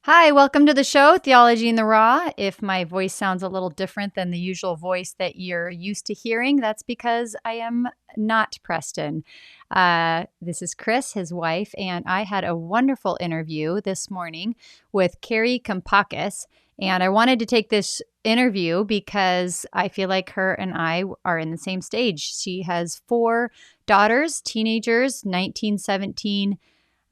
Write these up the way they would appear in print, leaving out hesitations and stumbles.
Hi, welcome to the show, Theology in the Raw. If my voice sounds a little different than the usual voice that you're used to hearing, that's because I am not Preston. This is Chris, his wife, and I had a wonderful interview this morning with Kari Kampakis. And I wanted to take this interview because I feel like her and I are in the same stage. She has 4 daughters, teenagers, 19, 17,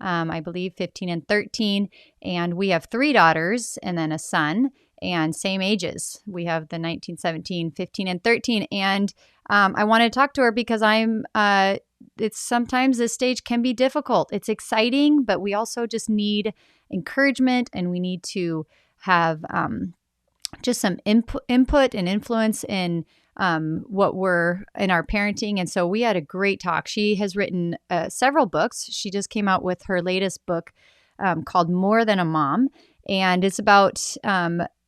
I believe 15 and 13. And we have 3 daughters and then a son, and same ages. We have the 19, 17, 15, and 13. And I wanted to talk to her because it's sometimes this stage can be difficult. It's exciting, but we also just need encouragement, and we need to have just some input and influence in what we're in our parenting. And so we had a great talk. She has written several books. She just came out with her latest book called More Than a Mom. And it's about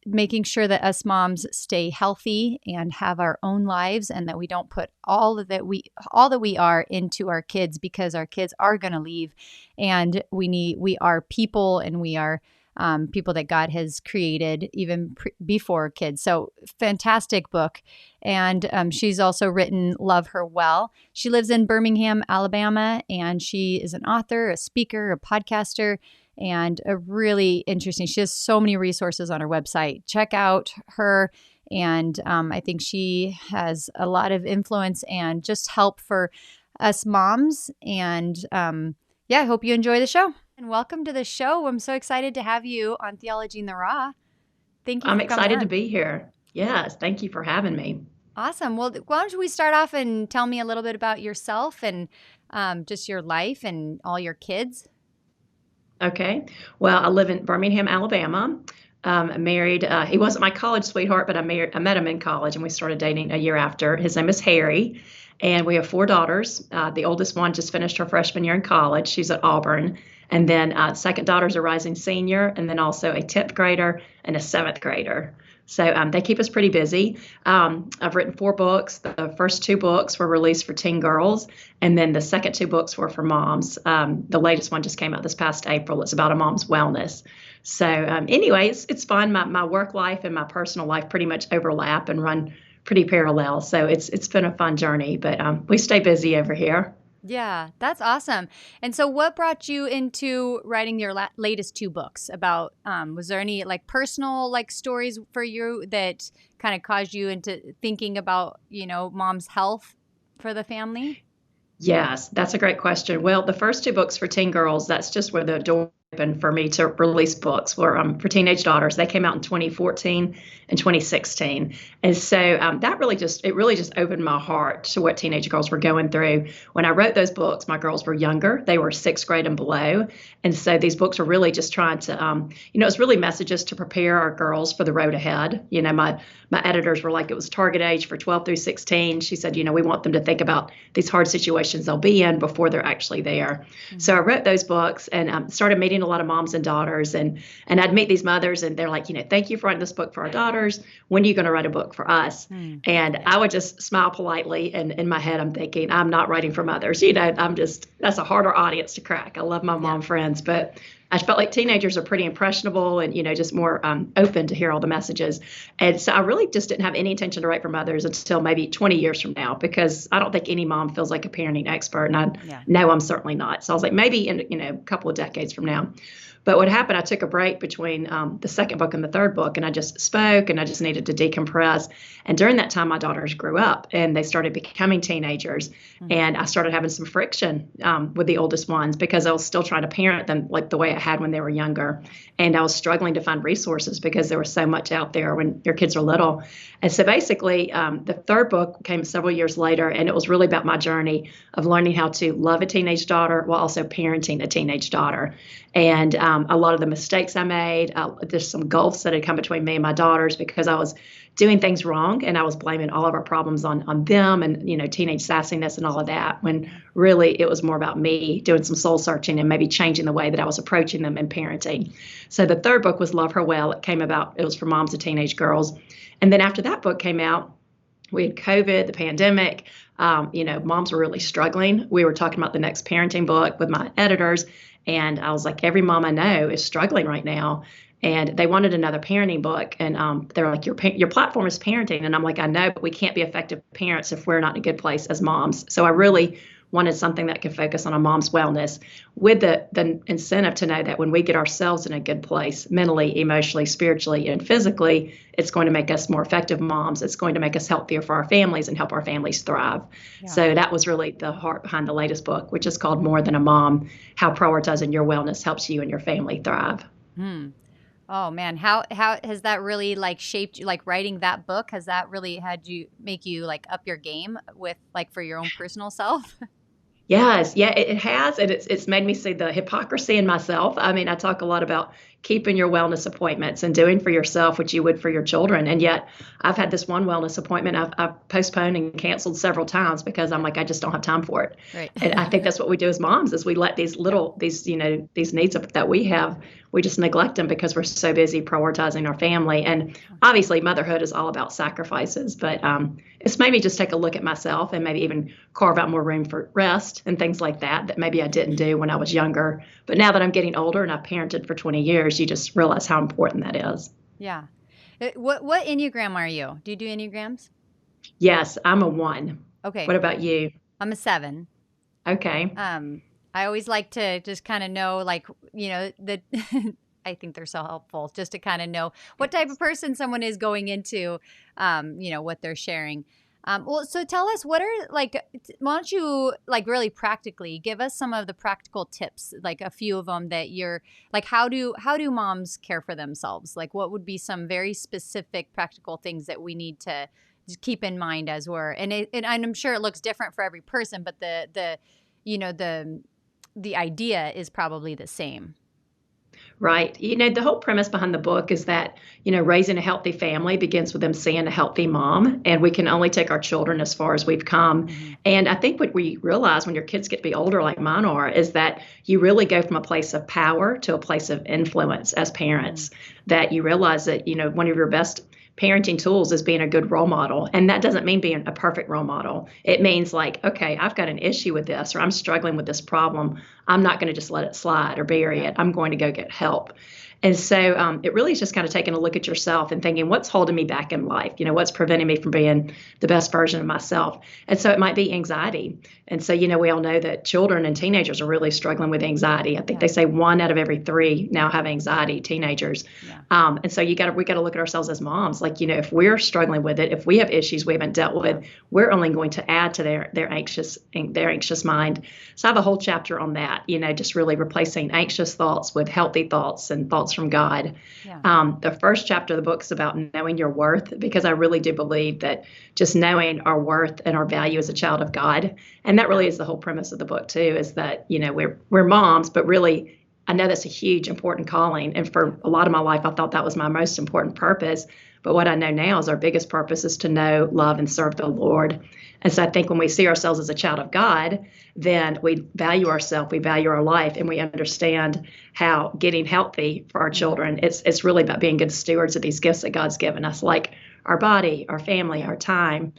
making sure that us moms stay healthy and have our own lives, and that we don't put all that we are into our kids, because our kids are going to leave, and we are people, and we are people that God has created even before kids. So fantastic book. And she's also written Love Her Well. She lives in Birmingham, Alabama, and she is an author, a speaker, a podcaster, and a really interesting. She has so many resources on her website. Check out her. And I think she has a lot of influence and just help for us moms. And I hope you enjoy the show. And welcome to the show. I'm so excited to have you on Theology in the Raw. Thank you for coming on. I'm excited to be here. Yes, thank you for having me. Awesome. Well, why don't we start off and tell me a little bit about yourself and just your life and all your kids? Okay. Well, I live in Birmingham, Alabama. I'm married. He wasn't my college sweetheart, but I met him in college, and we started dating a year after. His name is Harry, and we have 4 daughters. The oldest one just finished her freshman year in college. She's at Auburn. And then second daughter's a rising senior, and then also a 10th grader and a 7th grader. So they keep us pretty busy. I've written 4 books. The first 2 books were released for teen girls, and then the second 2 books were for moms. The latest one just came out this past April. It's about a mom's wellness. So anyway, it's fun. My work life and my personal life pretty much overlap and run pretty parallel. So it's been a fun journey, but we stay busy over here. Yeah, that's awesome. And so what brought you into writing your latest 2 books about, was there any personal stories for you that kind of caused you into thinking about, mom's health for the family? Yes, that's a great question. Well, the first 2 books for teen girls, that's just where the door opened for me to release books were for teenage daughters. They came out in 2014 and 2016. And so that really just opened my heart to what teenage girls were going through. When I wrote those books, my girls were younger. They were 6th grade and below. And so these books are really just trying to, it's really messages to prepare our girls for the road ahead. My editors were like, it was target age for 12 through 16. She said, we want them to think about these hard situations they'll be in before they're actually there. Mm-hmm. So I wrote those books and started meeting a lot of moms and daughters. And I'd meet these mothers, and they're like, thank you for writing this book for our daughters. When are you going to write a book for us? Mm-hmm. And I would just smile politely. And in my head, I'm thinking, I'm not writing for mothers. That's a harder audience to crack. I love my mom friends, but I felt like teenagers are pretty impressionable and, just more open to hear all the messages. And so I really just didn't have any intention to write for mothers until maybe 20 years from now, because I don't think any mom feels like a parenting expert. And I know I'm certainly not. So I was like, maybe in, a couple of decades from now. But what happened, I took a break between the second book and the third book, and I just spoke, and I just needed to decompress. And during that time, my daughters grew up, and they started becoming teenagers. Mm-hmm. And I started having some friction with the oldest ones, because I was still trying to parent them like the way I had when they were younger. And I was struggling to find resources because there was so much out there when your kids are little. And so basically, the third book came several years later, and it was really about my journey of learning how to love a teenage daughter while also parenting a teenage daughter. And a lot of the mistakes I made, there's some gulfs that had come between me and my daughters because I was doing things wrong, and I was blaming all of our problems on them and, teenage sassiness and all of that, when really it was more about me doing some soul searching and maybe changing the way that I was approaching them in parenting. So the third book was Love Her Well. It was for moms of teenage girls. And then after that book came out, we had COVID, the pandemic. Moms were really struggling. We were talking about the next parenting book with my editors. And I was like, every mom I know is struggling right now. and they wanted another parenting book. And they're like, your platform is parenting. And I'm like, I know, but we can't be effective parents if we're not in a good place as moms. So I really wanted something that could focus on a mom's wellness with the incentive to know that when we get ourselves in a good place, mentally, emotionally, spiritually, and physically, it's going to make us more effective moms. It's going to make us healthier for our families and help our families thrive. Yeah. So that was really the heart behind the latest book, which is called More Than a Mom: How Prioritizing Your Wellness Helps You and Your Family Thrive. Oh man, how has that really like shaped you? Like writing that book, has that really had you make you like up your game with like for your own personal self? Yes, yeah, it has, and it's made me see the hypocrisy in myself. I mean, I talk a lot about keeping your wellness appointments and doing for yourself what you would for your children, and yet I've had this one wellness appointment I've postponed and canceled several times because I'm like, I just don't have time for it. Right. And I think that's what we do as moms is we let these these needs that we have, we just neglect them because we're so busy prioritizing our family. And obviously, motherhood is all about sacrifices, but it's made me just take a look at myself and maybe even carve out more room for rest and things like that maybe I didn't do when I was younger. But now that I'm getting older and I've parented for 20 years, you just realize how important that is. Yeah. What Enneagram are you? Do you do Enneagrams? Yes, I'm a 1. Okay. What about you? I'm a 7. Okay. I always like to just kind of know, like, I think they're so helpful just to kind of know what type of person someone is going into, what they're sharing. Well, so tell us why don't you like really practically give us some of the practical tips, like a few of them that you're like, how do moms care for themselves? Like what would be some very specific practical things that we need to keep in mind as and I'm sure it looks different for every person, but the idea is probably the same. Right. The whole premise behind the book is that, raising a healthy family begins with them seeing a healthy mom, and we can only take our children as far as we've come. Mm-hmm. And I think what we realize when your kids get to be older, like mine are, is that you really go from a place of power to a place of influence as parents, that you realize that, one of your best parenting tools is being a good role model. And that doesn't mean being a perfect role model. It means like, okay, I've got an issue with this, or I'm struggling with this problem. I'm not going to just let it slide or bury it. I'm going to go get help. And so it really is just kind of taking a look at yourself and thinking, what's holding me back in life? What's preventing me from being the best version of myself? And so it might be anxiety. And so, we all know that children and teenagers are really struggling with anxiety. I think they say 1 out of every 3 now have anxiety, teenagers. Yeah. And so we got to look at ourselves as moms. Like, if we're struggling with it, if we have issues we haven't dealt with, we're only going to add to their anxious mind. So I have a whole chapter on that, just really replacing anxious thoughts with healthy thoughts and thoughts from God. Yeah. The first chapter of the book is about knowing your worth, because I really do believe that just knowing our worth and our value as a child of God. And that really is the whole premise of the book too, is that, we're moms, but really I know that's a huge, important calling. And for a lot of my life, I thought that was my most important purpose. But what I know now is our biggest purpose is to know, love, and serve the Lord. And so I think when we see ourselves as a child of God, then we value ourselves, we value our life, and we understand how getting healthy for our children, it's really about being good stewards of these gifts that God's given us, like our body, our family, our time,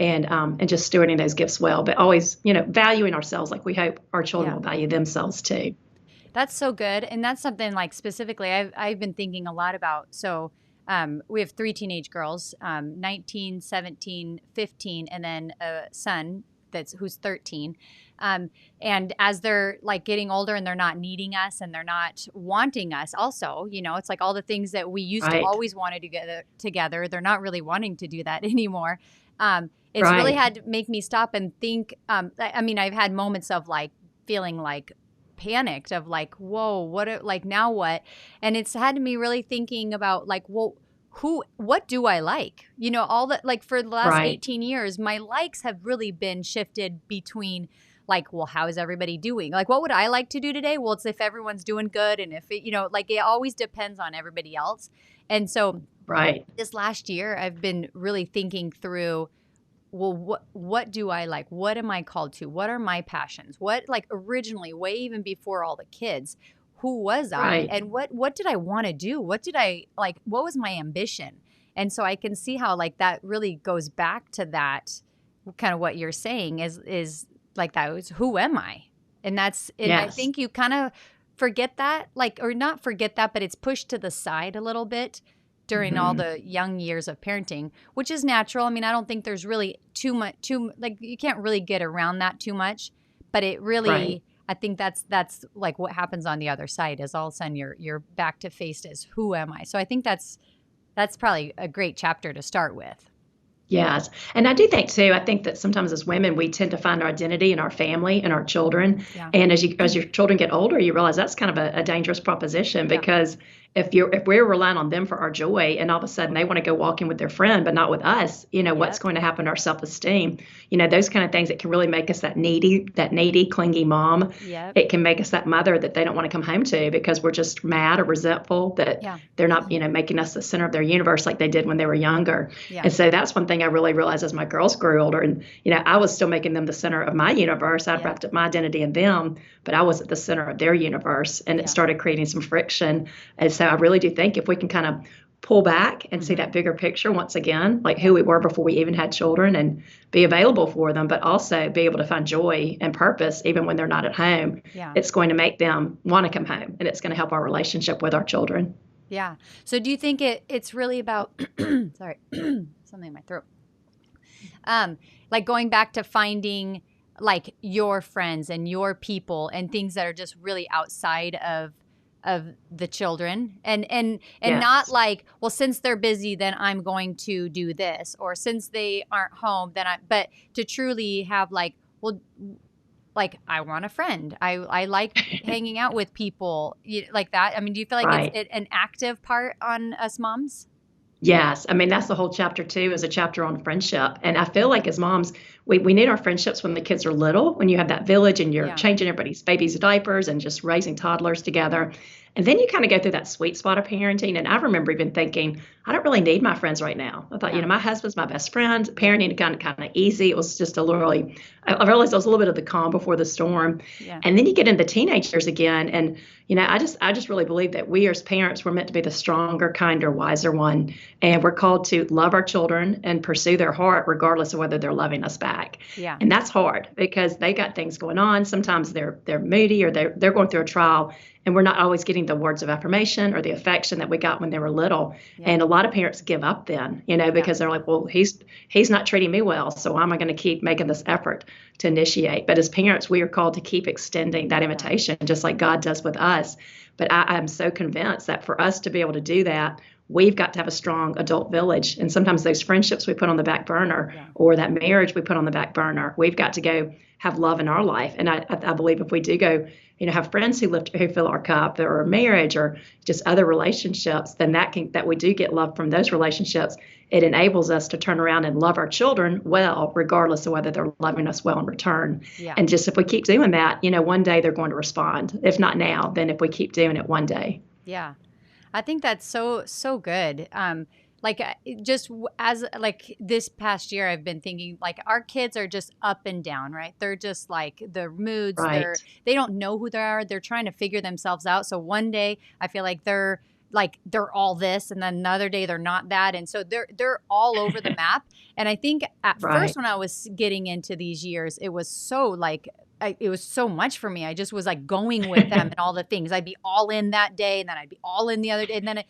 and just stewarding those gifts well, but always, valuing ourselves like we hope our children will value themselves too. That's so good. And that's something like specifically I've been thinking a lot about. So we have 3 teenage girls, 19, 17, 15, and then a son who's 13. And as they're like getting older and they're not needing us and they're not wanting us also, it's like all the things that we used to always want to do together, they're not really wanting to do that anymore. It's really had to make me stop and think. I've had moments of like feeling like panicked of like, whoa, now what? And it's had me really thinking about like, well, what do I like? All that, like for the last 18 years, my likes have really been shifted between like, well, how is everybody doing? Like, what would I like to do today? Well, it's if everyone's doing good. And if it, like it always depends on everybody else. And so this last year, I've been really thinking through, well, what do I like? What am I called to? What are my passions? What, like originally, way even before all the kids, who was I? And what did I want to do? What did I like? What was my ambition? And so I can see how like that really goes back to that kind of what you're saying is like that was, who am I? And that's, and I think you kind of forget that, like, or not forget that, but it's pushed to the side a little bit during all the young years of parenting, which is natural. I mean, I don't think there's really like, you can't really get around that too much, but it really, Right. I think that's like what happens on the other side is all of a sudden you're back to faced as who am I? So I think that's probably a great chapter to start with. Yes. And I do think too, I think that sometimes as women, we tend to find our identity in our family and our children. Yeah. And as your children get older, you realize that's kind of a dangerous proposition Yeah. because if we're relying on them for our joy and all of a sudden they want to go walking with their friend, but not with us, what's going to happen to our self-esteem? Those kind of things that can really make us that needy, clingy mom. Yep. It can make us that mother that they don't want to come home to because we're just mad or resentful that they're not, making us the center of their universe like they did when they were younger. Yeah. And so that's one thing I really realized as my girls grew older. And, I was still making them the center of my universe. I'd wrapped up my identity in them, but I was at the center of their universe. And it started creating some friction. And so I really do think if we can kind of pull back and see that bigger picture once again, like who we were before we even had children and be available for them, but also be able to find joy and purpose even when they're not at home, it's going to make them want to come home and it's going to help our relationship with our children. Yeah. So do you think it's really about, sorry, something in my throat. Like going back to finding like your friends and your people and things that are just really outside of the children and not like, well, since they're busy, then I'm going to do this, or since they aren't home, but to truly have like, well, like I want a friend. I like hanging out with people like that. I mean, do you feel like it's an active part on us moms? Yes. I mean, that's the whole chapter 2 is a chapter on friendship. And I feel like as moms, we need our friendships when the kids are little, when you have that village and you're changing everybody's baby's diapers and just raising toddlers together. And then you kind of go through that sweet spot of parenting. And I remember even thinking, I don't really need my friends right now. I thought, my husband's my best friend. Parenting kind of easy. It was just I realized it was a little bit of the calm before the storm. Yeah. And then you get into teenage years again. And, I just really believe that we as parents were meant to be the stronger, kinder, wiser one. And we're called to love our children and pursue their heart, regardless of whether they're loving us back. Yeah. And that's hard because they got things going on. Sometimes they're moody or they're going through a trial. And we're not always getting the words of affirmation or the affection that we got when they were little. Yeah. And a lot of parents give up then, because they're like, well, he's not treating me well. So why am I going to keep making this effort to initiate? But as parents, we are called to keep extending that invitation, just like God does with us. But I'm so convinced that for us to be able to do that, we've got to have a strong adult village. And sometimes those friendships we put on the back burner or that marriage we put on the back burner, we've got to go have love in our life. And I believe if we do go, have friends who fill our cup or marriage or just other relationships, then that we do get love from those relationships. It enables us to turn around and love our children well, regardless of whether they're loving us well in return. Yeah. And just if we keep doing that, one day they're going to respond. If not now, then if we keep doing it one day. Yeah. I think that's so good. Like just as like this past year, I've been thinking like our kids are just up and down, right? They're just like the moods. Right. They don't know who they are. They're trying to figure themselves out. So one day I feel like they're all this, and then another day they're not that, and so they're all over the map. And I think at first when I was getting into these years, it was so like. It was so much for me. I just was like going with them and all the things. I'd be all in that day, and then I'd be all in the other day, and then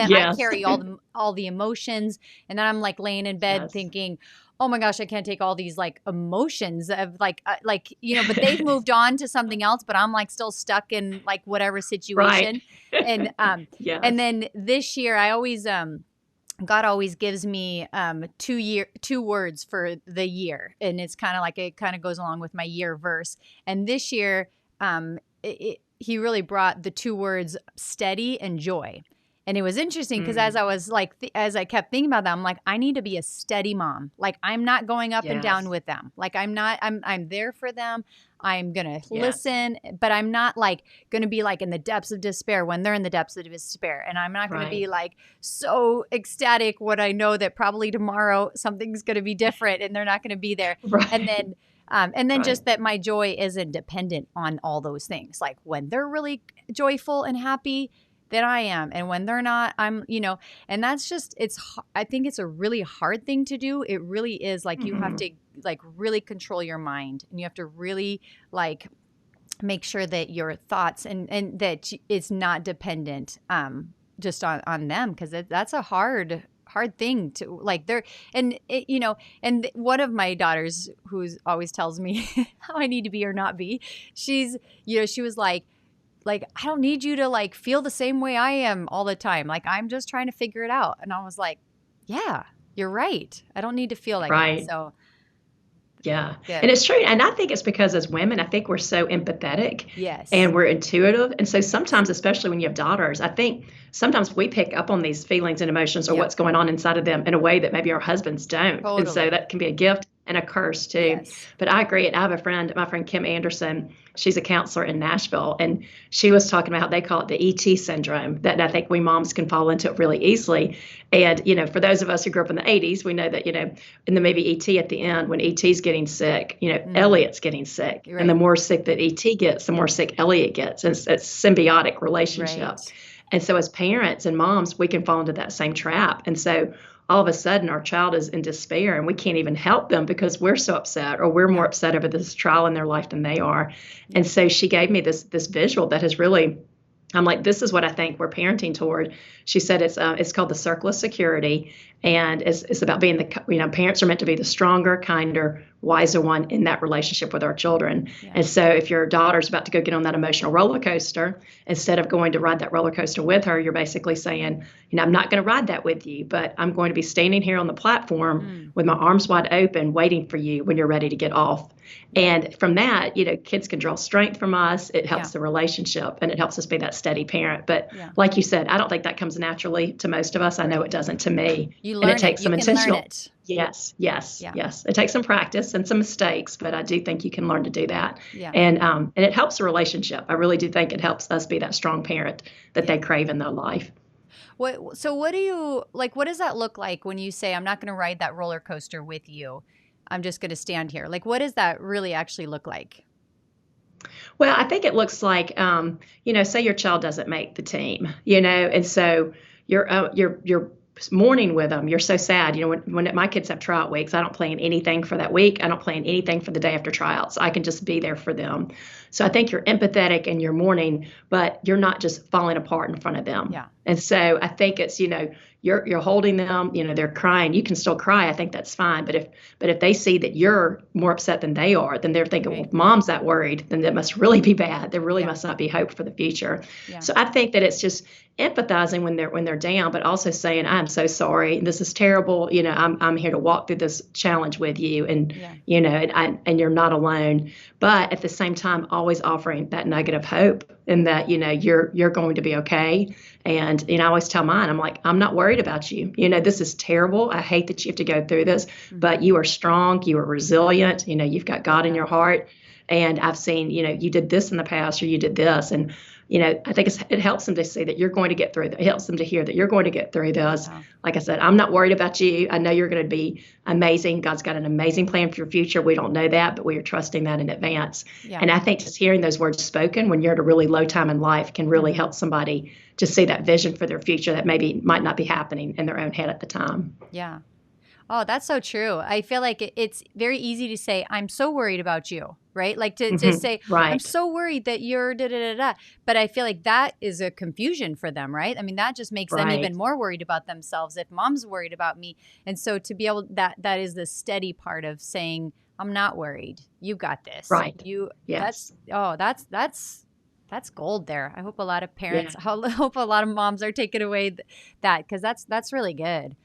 yes. I carry all the emotions, and then I'm like laying in bed thinking, oh my gosh, I can't take all these like emotions of like but they've moved on to something else, but I'm like still stuck in like whatever situation, and yes. And then this year I always God always gives me 2 words for the year, and it's kind of like it kind of goes along with my year verse. And this year, he really brought the 2 words steady and joy. And it was interesting because as I was like, as I kept thinking about that, I'm like, I need to be a steady mom. Like I'm not going up and down with them. Like I'm there for them. I'm going to listen, but I'm not like going to be like in the depths of despair when they're in the depths of despair. And I'm not going to be like so ecstatic when I know that probably tomorrow something's going to be different and they're not going to be there. Right. And then just that my joy isn't dependent on all those things. Like when they're really joyful and happy, then I am. And when they're not, I'm, and that's just, I think it's a really hard thing to do. It really is like you have to like really control your mind, and you have to really like make sure that your thoughts and that it's not dependent just on them, because that's a hard thing to like there. And it, and one of my daughters, who's always tells me how I need to be or not be, she's she was like I don't need you to like feel the same way I am all the time, like I'm just trying to figure it out. And I was like, yeah, you're right, I don't need to feel like that. So yeah. good. And it's true. And I think it's because as women, I think we're so empathetic. Yes. And we're intuitive. And so sometimes, especially when you have daughters, I think sometimes we pick up on these feelings and emotions or what's going on inside of them in a way that maybe our husbands don't. Totally. And so that can be a gift and a curse too. Yes. But I agree. And I have a friend, my friend Kim Anderson. She's a counselor in Nashville, and she was talking about how they call it the ET syndrome, that I think we moms can fall into it really easily. And, for those of us who grew up in the 80s, we know that, in the movie E.T. at the end, when E.T.'s getting sick, Elliot's getting sick. Right. And the more sick that E.T. gets, the more sick Elliot gets. It's a symbiotic relationship. Right. And so as parents and moms, we can fall into that same trap. And so all of a sudden our child is in despair and we can't even help them because we're so upset, or we're more upset over this trial in their life than they are. And so she gave me this visual that has really, I'm like, this is what I think we're parenting toward. She said it's called the circle of security, and it's about being parents are meant to be the stronger, kinder, wiser one in that relationship with our children. Yeah. And so if your daughter's about to go get on that emotional roller coaster, instead of going to ride that roller coaster with her, you're basically saying, I'm not going to ride that with you, but I'm going to be standing here on the platform with my arms wide open, waiting for you when you're ready to get off. And from that, kids can draw strength from us. It helps the relationship, and it helps us be that steady parent. But like you said, I don't think that comes naturally to most of us. I know it doesn't to me. You learn and it takes some intentional. Learn it. Yes. It takes some practice and some mistakes, but I do think you can learn to do that. Yeah. And it helps the relationship. I really do think it helps us be that strong parent that they crave in their life. So what do you like? What does that look like when you say, I'm not going to ride that roller coaster with you, I'm just going to stand here? Like, what does that really actually look like? Well, I think it looks like, say your child doesn't make the team, and so you're mourning with them. You're so sad. When my kids have tryout weeks, I don't plan anything for that week. I don't plan anything for the day after tryouts. I can just be there for them. So I think you're empathetic and you're mourning, but you're not just falling apart in front of them. Yeah. And so I think it's, you're holding them, they're crying. You can still cry. I think that's fine. But if they see that you're more upset than they are, then they're thinking, well, if mom's that worried, then that must really be bad. There really must not be hope for the future. Yeah. So I think that it's just empathizing when they're down, but also saying, I'm so sorry. This is terrible. I'm here to walk through this challenge with you, and and you're not alone. But at the same time, always offering that nugget of hope, and that you're going to be okay. And I always tell mine, I'm like, I'm not worried about you. This is terrible. I hate that you have to go through this, but you are strong. You are resilient. You've got God in your heart. And I've seen, you did this in the past, or you did this. And, I think it helps them to see that you're going to get through it. It helps them to hear that you're going to get through this. Wow. Like I said, I'm not worried about you. I know you're going to be amazing. God's got an amazing plan for your future. We don't know that, but we are trusting that in advance. Yeah. And I think just hearing those words spoken when you're at a really low time in life can really help somebody to see that vision for their future that maybe might not be happening in their own head at the time. Yeah. Oh, that's so true. I feel like it's very easy to say, I'm so worried about you, right? Like to say, I'm so worried that you're da-da-da-da. But I feel like that is a confusion for them, right? I mean, that just makes them even more worried about themselves if mom's worried about me. And so to be able, that is the steady part of saying, I'm not worried. You got this. Right. That's gold there. I hope a lot of parents, I hope a lot of moms are taking away that, because that's really good.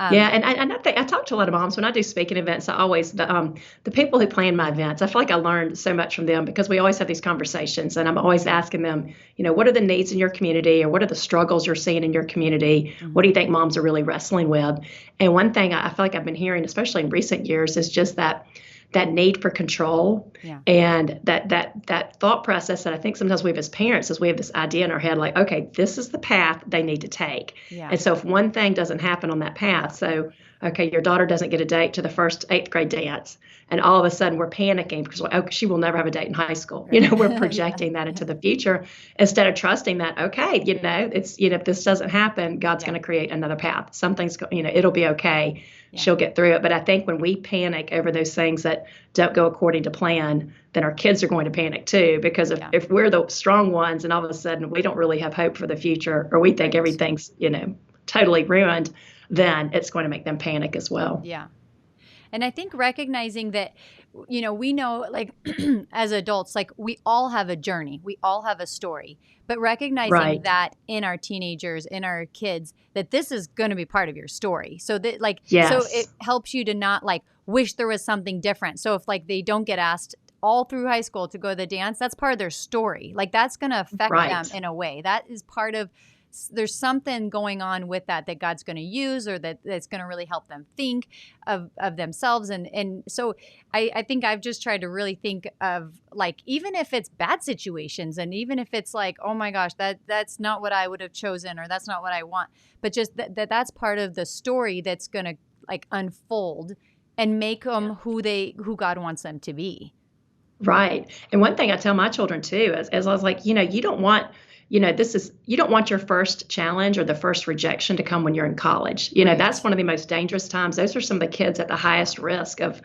And I think I talk to a lot of moms when I do speaking events. I always the people who plan my events, I feel like I learned so much from them, because we always have these conversations, and I'm always asking them, what are the needs in your community, or what are the struggles you're seeing in your community? Mm-hmm. What do you think moms are really wrestling with? And one thing I feel like I've been hearing, especially in recent years, is just that need for control, and that thought process that I think sometimes we have as parents is we have this idea in our head, like, okay, this is the path they need to take. Yeah. And so if one thing doesn't happen on that path, so, okay, your daughter doesn't get a date to the first 8th grade dance, and all of a sudden we're panicking because she will never have a date in high school. We're projecting that into the future instead of trusting that, okay, it's, if this doesn't happen, God's going to create another path. Something's, it'll be okay. Yeah. She'll get through it. But I think when we panic over those things that that don't go according to plan, then our kids are going to panic too. Because if we're the strong ones and all of a sudden we don't really have hope for the future, or we think everything's, totally ruined, then it's going to make them panic as well. Yeah. And I think recognizing that, we know, like, as adults, like, we all have a journey, we all have a story, but recognizing that in our teenagers, in our kids, that this is going to be part of your story. So that, like, so it helps you to not, like, wish there was something different. So if, like, they don't get asked all through high school to go to the dance, that's part of their story. Like, that's going to affect them in a way. That is part of, there's something going on with that God's going to use, or that's going to really help them think of themselves. And so I think I've just tried to really think of, like, even if it's bad situations, and even if it's like, oh my gosh, that's not what I would have chosen, or that's not what I want, but just that's part of the story that's going to, like, unfold and make them who God wants them to be. Right. And one thing I tell my children too, is I was like, you don't want you don't want your first challenge or the first rejection to come when you're in college. That's one of the most dangerous times. Those are some of the kids at the highest risk of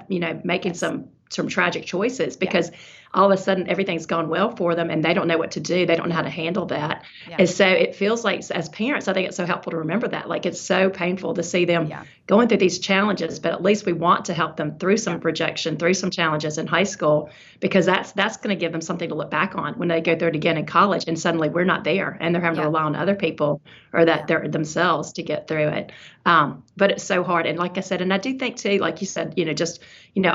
making some tragic choices, because all of a sudden everything's gone well for them and they don't know what to do. They don't know how to handle that. And so it feels like, as parents, I think it's so helpful to remember that. Like, it's so painful to see them going through these challenges, but at least we want to help them through some rejection, through some challenges in high school, because that's going to give them something to look back on when they go through it again in college, and suddenly we're not there and they're having to rely on other people, or that they're themselves, to get through it. But it's so hard. And like I said, and I do think too, like you said,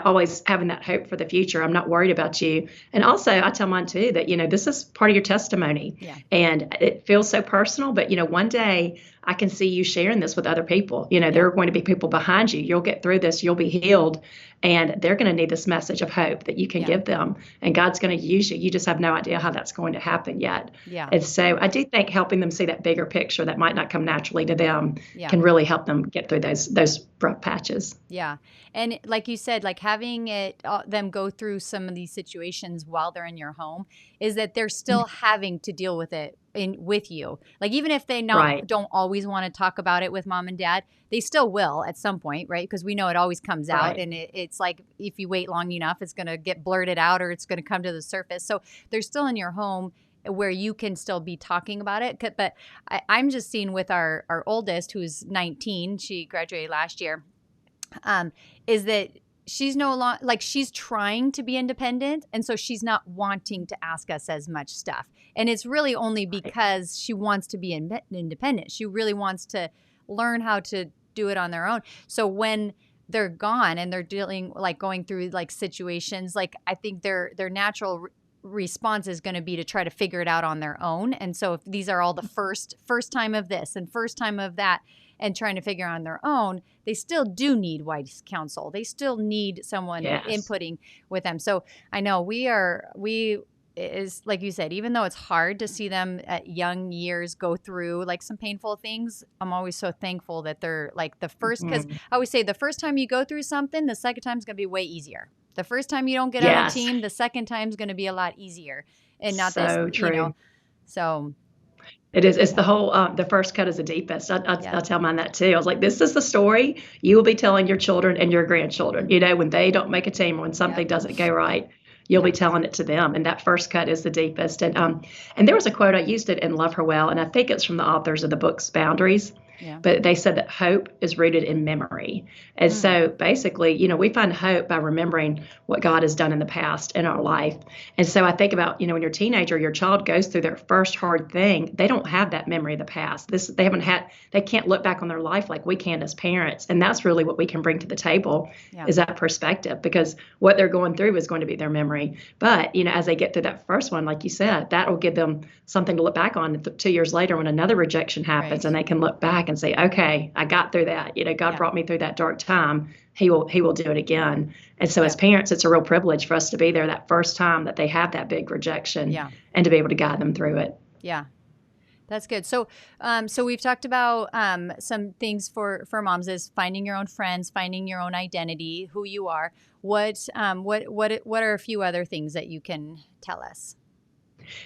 always having that hope for the future. I'm not worried about you. And also, I tell mine too that, this is part of your testimony, and it feels so personal, but, one day I can see you sharing this with other people. There are going to be people behind you. You'll get through this. You'll be healed. And they're going to need this message of hope that you can give them. And God's going to use you. You just have no idea how that's going to happen yet. And so I do think helping them see that bigger picture that might not come naturally to them can really help them get through those rough patches. Yeah. And like you said, like, having them go through some of these situations while they're in your home, is that they're still having to deal with it with you. Like, even if they don't always want to talk about it with mom and dad, they still will at some point, right? Because we know it always comes out, and it's like, if you wait long enough, it's going to get blurted out, or it's going to come to the surface. So they're still in your home where you can still be talking about it. But I'm just seeing with our oldest, who's 19, she graduated last year, is that she's no longer, like, she's trying to be independent. And so she's not wanting to ask us as much stuff. And it's really only because she wants to be independent. She really wants to learn how to do it on their own. So when they're gone and they're going through, like, situations, like, I think their natural response is going to be to try to figure it out on their own. And so if these are all the first time of this and first time of that, and trying to figure out on their own, they still do need wise counsel. They still need someone inputting with them. So I know we is, like you said, even though it's hard to see them at young years go through, like, some painful things, I'm always so thankful that they're, like, the first, because I always say the first time you go through something, the second time is going to be way easier. The first time you don't get on a team, the second time is going to be a lot easier. And not so true. So it is. It's the whole, the first cut is the deepest. I'll tell mine that too. I was like, this is the story you will be telling your children and your grandchildren, when they don't make a team, or when something doesn't go right, you'll be telling it to them. And that first cut is the deepest. And there was a quote, I used it in Love Her Well, and I think it's from the authors of the books Boundaries. But they said that hope is rooted in memory. And so basically, we find hope by remembering what God has done in the past in our life. And so I think about, when you're a teenager, your child goes through their first hard thing, they don't have that memory of the past. They can't look back on their life like we can as parents. And that's really what we can bring to the table, is that perspective, because what they're going through is going to be their memory. But, as they get through that first one, like you said, that will give them something to look back on 2 years later when another rejection happens, and they can look back and say, okay, I got through that. God brought me through that dark time. He will do it again. And so as parents, it's a real privilege for us to be there that first time that they have that big rejection, and to be able to guide them through it. Yeah. That's good. So, so we've talked about some things for moms, is finding your own friends, finding your own identity, who you are. What are a few other things that you can tell us?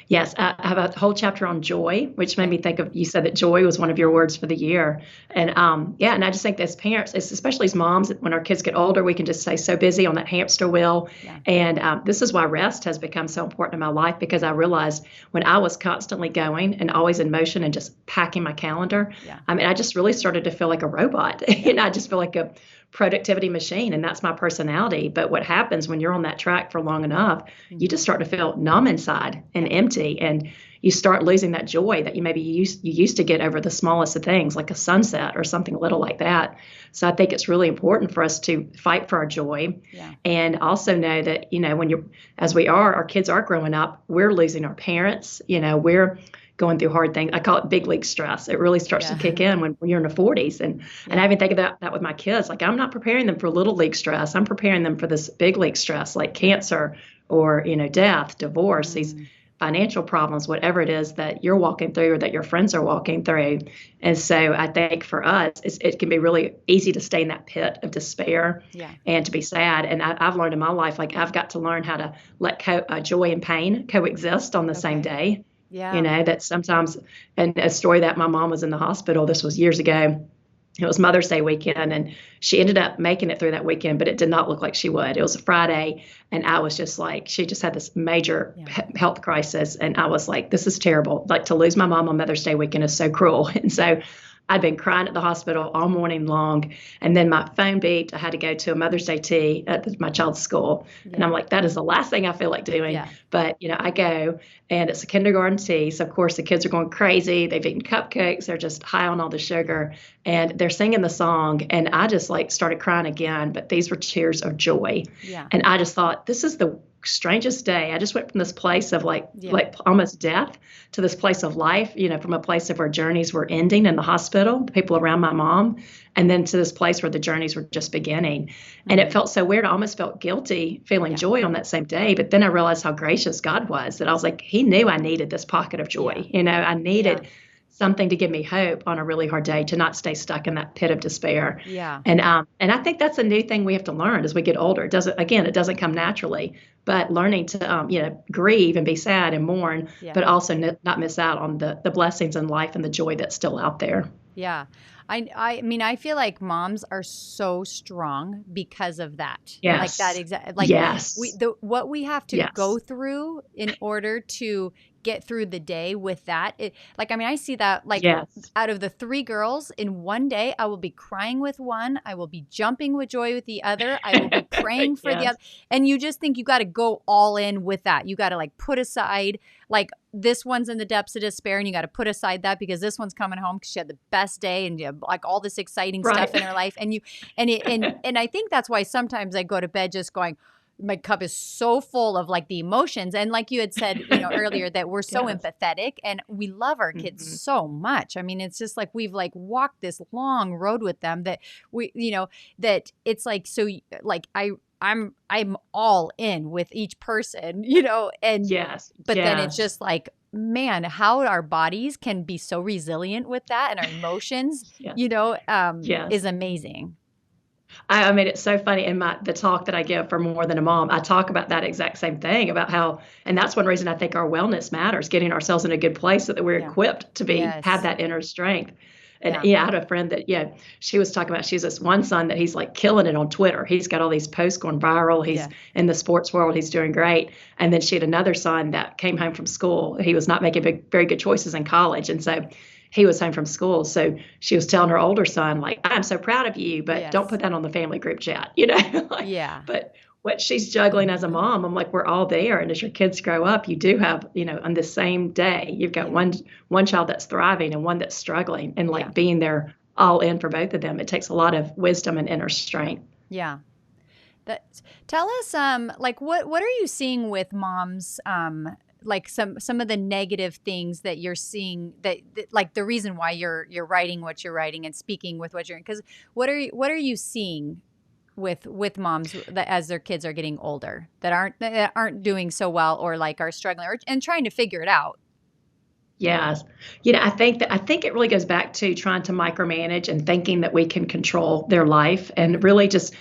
Yes, I have a whole chapter on joy, which made me think of, you said that joy was one of your words for the year. And yeah, and I just think that as parents, especially as moms, when our kids get older, we can just stay so busy on that hamster wheel. Yeah. And this is why rest has become so important in my life, because I realized when I was constantly going and always in motion and just packing my calendar, I mean, I just really started to feel like a robot. And I just feel like a productivity machine, and that's my personality. But what happens when you're on that track for long enough, you just start to feel numb inside and empty, and you start losing that joy that you used to get over the smallest of things, like a sunset or something little like that. So I think it's really important for us to fight for our joy, and also know that, our kids are growing up, we're losing our parents, we're going through hard things. I call it big league stress. It really starts to kick in when you're in the 40s. And I even think about that with my kids. Like, I'm not preparing them for little league stress. I'm preparing them for this big league stress, like cancer or, death, divorce, these financial problems, whatever it is that you're walking through or that your friends are walking through. And so I think for us, it can be really easy to stay in that pit of despair and to be sad. And I've learned in my life, like, I've got to learn how to let joy and pain coexist on the same day. Yeah. That sometimes, and a story that my mom was in the hospital, this was years ago. It was Mother's Day weekend, and she ended up making it through that weekend, but it did not look like she would. It was a Friday, and I was just like, she just had this major health crisis, and I was like, this is terrible. Like, to lose my mom on Mother's Day weekend is so cruel. And so I'd been crying at the hospital all morning long. And then my phone beeped. I had to go to a Mother's Day tea at my child's school. And I'm like, that is the last thing I feel like doing. But, I go, and it's a kindergarten tea. So, of course, the kids are going crazy. They've eaten cupcakes. They're just high on all the sugar. And they're singing the song. And I just started crying again. But these were tears of joy. And I just thought, this is the strangest day. I just went from this place of like almost death to this place of life, from a place of where journeys were ending in the hospital, the people around my mom, and then to this place where the journeys were just beginning. And it felt so weird. I almost felt guilty feeling joy on that same day. But then I realized how gracious God was, that I was like, he knew I needed this pocket of joy. I needed something to give me hope on a really hard day, to not stay stuck in that pit of despair. And I think that's a new thing we have to learn as we get older. It doesn't come naturally, but learning to, grieve and be sad and mourn, but also not miss out on the blessings in life and the joy that's still out there. Yeah. I mean, I feel like moms are so strong because of that. Yes. Like that what we have to go through in order to get through the day with that. I see that out of the 3 girls in one day, I will be crying with one. I will be jumping with joy with the other. I will be praying for the other. And you just think you got to go all in with that. You got to put aside, this one's in the depths of despair, and you got to put aside that because this one's coming home because she had the best day and all this exciting stuff in her life. And I think that's why sometimes I go to bed just going, my cup is so full of the emotions. And like you had said, earlier, that we're so empathetic and we love our kids so much. I mean, it's just we've walked this long road with them that that it's I'm all in with each person, and then it's just man, how our bodies can be so resilient with that, and our emotions, is amazing. I mean, it's so funny in the talk that I give for More Than a Mom, I talk about that exact same thing, about how, and that's one reason I think our wellness matters, getting ourselves in a good place so that we're equipped to have that inner strength. And I had a friend that, she was talking about, she has this one son that he's killing it on Twitter. He's got all these posts going viral. He's in the sports world. He's doing great. And then she had another son that came home from school. He was not making very good choices in college. And so he was home from school. So she was telling her older son, I'm so proud of you, but don't put that on the family group chat, But what she's juggling as a mom, I'm we're all there. And as your kids grow up, you do have, on the same day, you've got one child that's thriving and one that's struggling, and being there all in for both of them. It takes a lot of wisdom and inner strength. Yeah. Tell us, what are you seeing with moms, some of the negative things that you're seeing, that the reason why you're writing what you're writing and speaking with what you're, because what are you seeing with moms that as their kids are getting older that aren't doing so well, or are struggling and trying to figure it out? Yes. I think it really goes back to trying to micromanage and thinking that we can control their life, and really just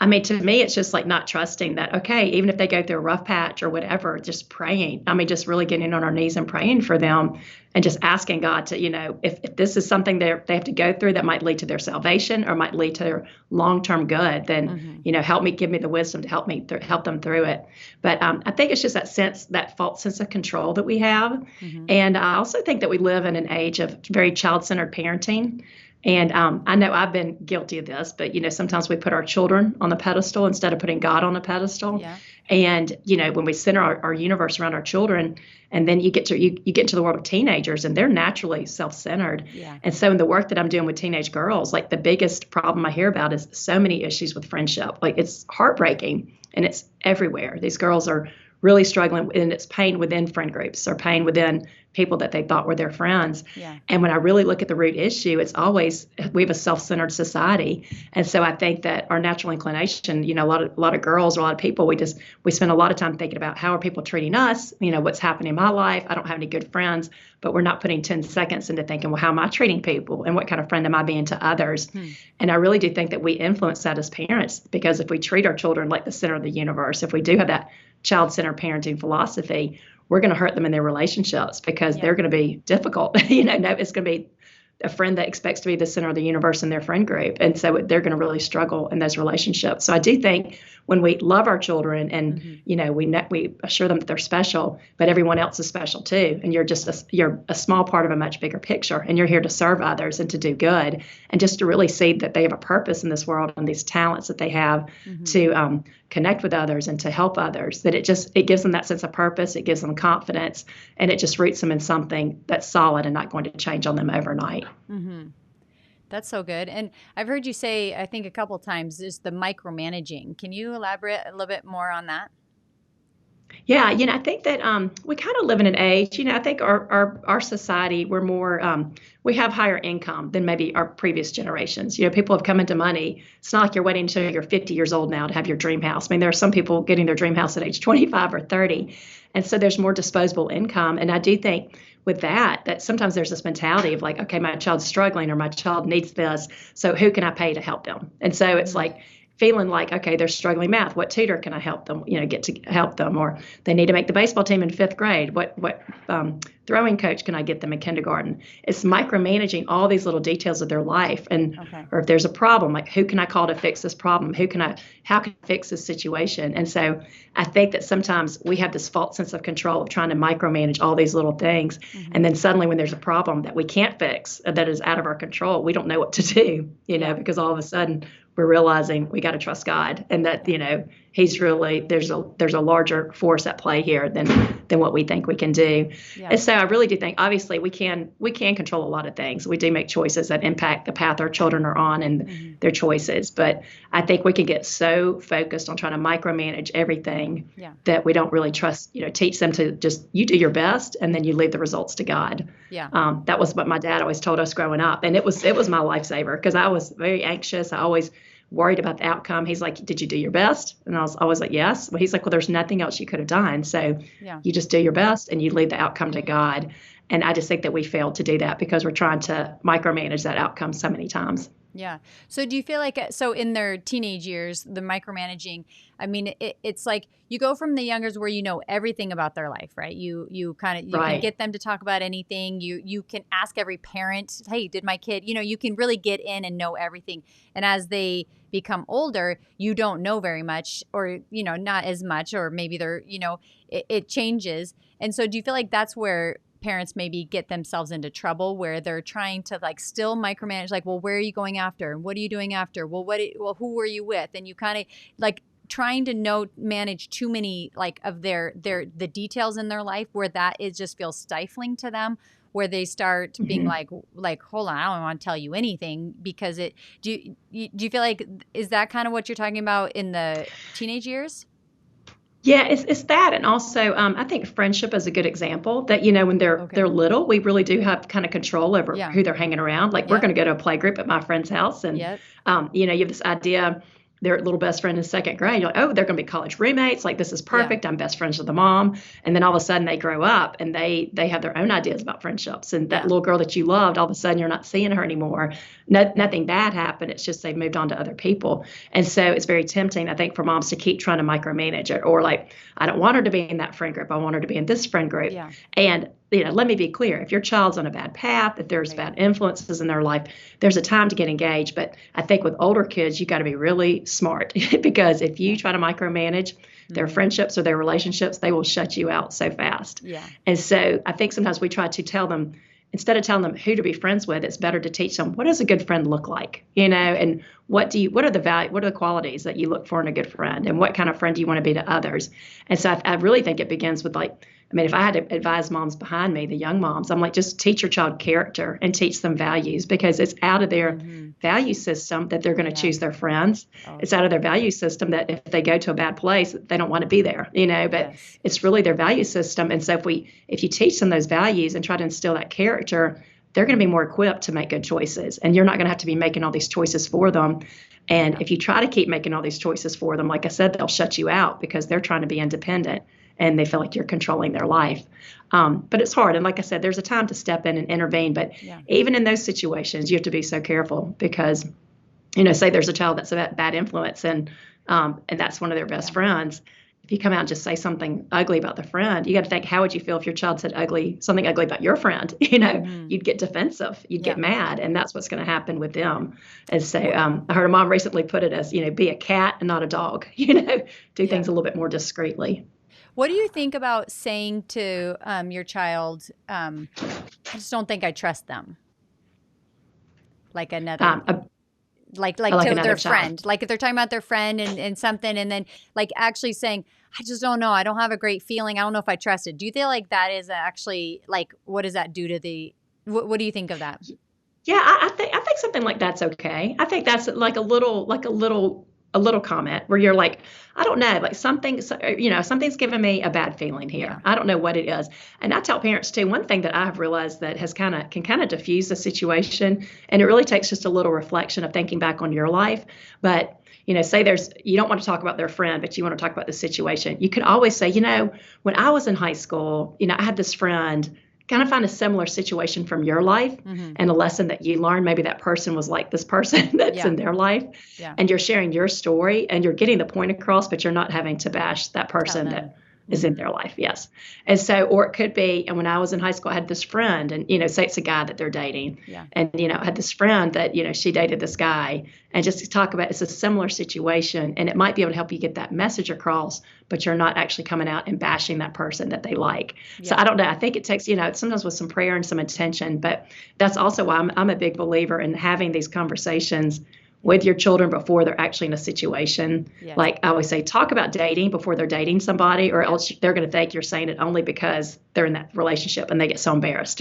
I mean, to me, it's just like not trusting that, okay, even if they go through a rough patch or whatever, just praying. I mean, just really getting on our knees and praying for them and just asking God to, if this is something they have to go through that might lead to their salvation or might lead to their long-term good, then, help me, give me the wisdom to help them through it. But I think it's just that false sense of control that we have. And I also think that we live in an age of very child-centered parenting. And I know I've been guilty of this, but, sometimes we put our children on the pedestal instead of putting God on a pedestal. Yeah. And, when we center our universe around our children, and then you get into the world of teenagers, and they're naturally self-centered. Yeah. And so in the work that I'm doing with teenage girls, like the biggest problem I hear about is so many issues with friendship. Like it's heartbreaking and it's everywhere. These girls are really struggling, and it's pain within friend groups or pain within people that they thought were their friends. Yeah. And when I really look at the root issue, it's always we have a self-centered society. And so I think that our natural inclination, a lot of girls or a lot of people, we spend a lot of time thinking about how are people treating us, what's happening in my life. I don't have any good friends, but we're not putting 10 seconds into thinking, well, how am I treating people and what kind of friend am I being to others? And I really do think that we influence that as parents, because if we treat our children like the center of the universe, if we do have that child-centered parenting philosophy, we're going to hurt them in their relationships because they're going to be difficult. It's going to be a friend that expects to be the center of the universe in their friend group. And so they're going to really struggle in those relationships. So I do think when we love our children and, we assure them that they're special, but everyone else is special too. And you're a small part of a much bigger picture, and you're here to serve others and to do good and just to really see that they have a purpose in this world and these talents that they have to connect with others and to help others, that it gives them that sense of purpose. It gives them confidence, and it just roots them in something that's solid and not going to change on them overnight. That's so good. And I've heard you say, I think a couple of times, is the micromanaging. Can you elaborate a little bit more on that? Yeah, I think that we kind of live in an age, I think our society, we're more, we have higher income than maybe our previous generations. People have come into money. It's not like you're waiting until you're 50 years old now to have your dream house. I mean, there are some people getting their dream house at age 25 or 30. And so there's more disposable income. And I do think with that sometimes there's this mentality of like, okay, my child's struggling or my child needs this, so who can I pay to help them? And so it's like, feeling like, okay, they're struggling math. What tutor can I help them, get to help them? Or they need to make the baseball team in 5th grade. What throwing coach can I get them in kindergarten? It's micromanaging all these little details of their life. And or if there's a problem, like who can I call to fix this problem? How can I fix this situation? And so I think that sometimes we have this false sense of control of trying to micromanage all these little things. And then suddenly when there's a problem that we can't fix, that is out of our control, we don't know what to do, because all of a sudden we're realizing we got to trust God, and that, he's really, there's a larger force at play here than what we think we can do. Yeah. And so I really do think, obviously we can control a lot of things. We do make choices that impact the path our children are on and their choices. But I think we can get so focused on trying to micromanage everything that we don't really trust, teach them to just, you do your best and then you leave the results to God. Yeah. That was what my dad always told us growing up. And it was my lifesaver, because I was very anxious. I always worried about the outcome. He's like, did you do your best? And I was always like, yes. Well, he's like, well, there's nothing else you could have done. So you just do your best and you leave the outcome to God. And I just think that we failed to do that because we're trying to micromanage that outcome so many times. Yeah. So do you feel like, so in their teenage years, the micromanaging, I mean, it's like you go from the youngers where you know everything about their life, right? You can get them to talk about anything. You can ask every parent, hey, did my kid, you can really get in and know everything. And as they become older, you don't know very much, or, not as much, or maybe they're, it changes. And so do you feel like that's where parents maybe get themselves into trouble, where they're trying to still micromanage, well, where are you going after? And what are you doing after? Well, who were you with? And you kind of trying to manage too many of the details in their life, where that just feels stifling to them, where they start being like, hold on, I don't want to tell you anything, because do you feel like, is that kind of what you're talking about in the teenage years? Yeah, it's that. And also, I think friendship is a good example that, when they're little, we really do have kind of control over who they're hanging around. We're going to go to a play group at my friend's house. And, you have this idea their little best friend in second grade. You're like, oh, they're going to be college roommates. Like, this is perfect. I'm best friends with the mom. And then all of a sudden they grow up and they have their own ideas about friendships. And that little girl that you loved, all of a sudden you're not seeing her anymore. Nothing bad happened. It's just they've moved on to other people. And so it's very tempting, I think, for moms to keep trying to micromanage it, or like, I don't want her to be in that friend group. I want her to be in this friend group. Yeah. And let me be clear. If your child's on a bad path, if there's bad influences in their life, there's a time to get engaged. But I think with older kids, you got to be really smart because if you try to micromanage their friendships or their relationships, they will shut you out so fast. Yeah. And so I think sometimes we try to tell them, instead of telling them who to be friends with, it's better to teach them, what does a good friend look like? And what are the qualities that you look for in a good friend, and what kind of friend do you want to be to others? And so I really think it begins with, like, I mean, if I had to advise moms behind me, the young moms, I'm like, just teach your child character and teach them values, because it's out of their value system that they're going to choose their friends. It's out of their value system that if they go to a bad place, they don't want to be there, but it's really their value system. And so if you teach them those values and try to instill that character, they're going to be more equipped to make good choices. And you're not going to have to be making all these choices for them. And if you try to keep making all these choices for them, like I said, they'll shut you out because they're trying to be independent and they feel like you're controlling their life. But it's hard. And like I said, there's a time to step in and intervene. But even in those situations, you have to be so careful because, say there's a child that's a bad influence and that's one of their best friends. If you come out and just say something ugly about the friend, you got to think, how would you feel if your child said something ugly about your friend? You'd get defensive, you'd get mad, and that's what's going to happen with them. And so I heard a mom recently put it as, be a cat and not a dog, do things a little bit more discreetly. What do you think about saying to your child, I just don't think I trust them? Like another, like to their friend. Like if they're talking about their friend and something, and then like actually saying, I just don't know. I don't have a great feeling. I don't know if I trust it. Do you feel like that is actually, like, what does that do to what do you think of that? Yeah, I think something like that's okay. I think that's like a little comment where you're like, I don't know, like something's giving me a bad feeling here. Yeah. I don't know what it is. And I tell parents too, one thing that I've realized that can kind of diffuse the situation, and it really takes just a little reflection of thinking back on your life. But say you don't want to talk about their friend, but you want to talk about the situation. You could always say, when I was in high school, I had this friend. Kind of find a similar situation from your life and a lesson that you learned. Maybe that person was like this person that's in their life, and you're sharing your story and you're getting the point across, but you're not having to bash that person that is in their life. Yes. And so, or it could be, and when I was in high school, I had this friend, and, say it's a guy that they're dating, and, I had this friend that, she dated this guy, and just to talk about, it's a similar situation, and it might be able to help you get that message across, but you're not actually coming out and bashing that person that they like. So I don't know. I think it takes, sometimes with some prayer and some intention, but that's also why I'm a big believer in having these conversations with your children before they're actually in a situation. Yes. Like I always say, talk about dating before they're dating somebody, or else they're going to think you're saying it only because they're in that relationship and they get so embarrassed,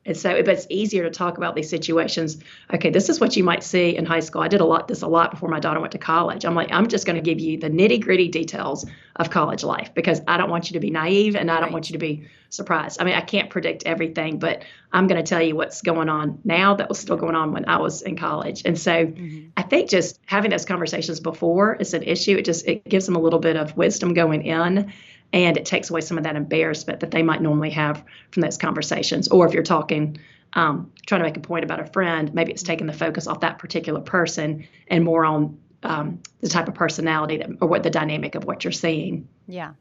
And so, but it's easier to talk about these situations. Okay, this is what you might see in high school. I did this a lot before my daughter went to college. I'm like, I'm just going to give you the nitty gritty details of college life because I don't want you to be naive and I don't want you to be surprised. I mean, I can't predict everything, but I'm going to tell you what's going on now that was still going on when I was in college. And so I think just having those conversations before is an issue. It gives them a little bit of wisdom going in. And it takes away some of that embarrassment that they might normally have from those conversations. Or if you're talking, trying to make a point about a friend, maybe it's taking the focus off that particular person and more on the type of personality or what the dynamic of what you're seeing. Yeah,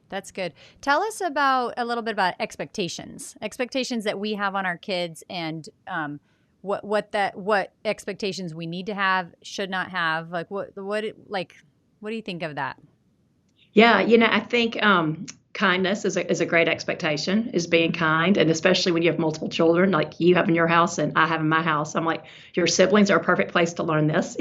that's good. Tell us a little bit about expectations that we have on our kids, and what expectations we need to have, should not have. Like what do you think of that? Yeah, I think kindness is a great expectation, is being kind. And especially when you have multiple children, like you have in your house and I have in my house, I'm like, your siblings are a perfect place to learn this,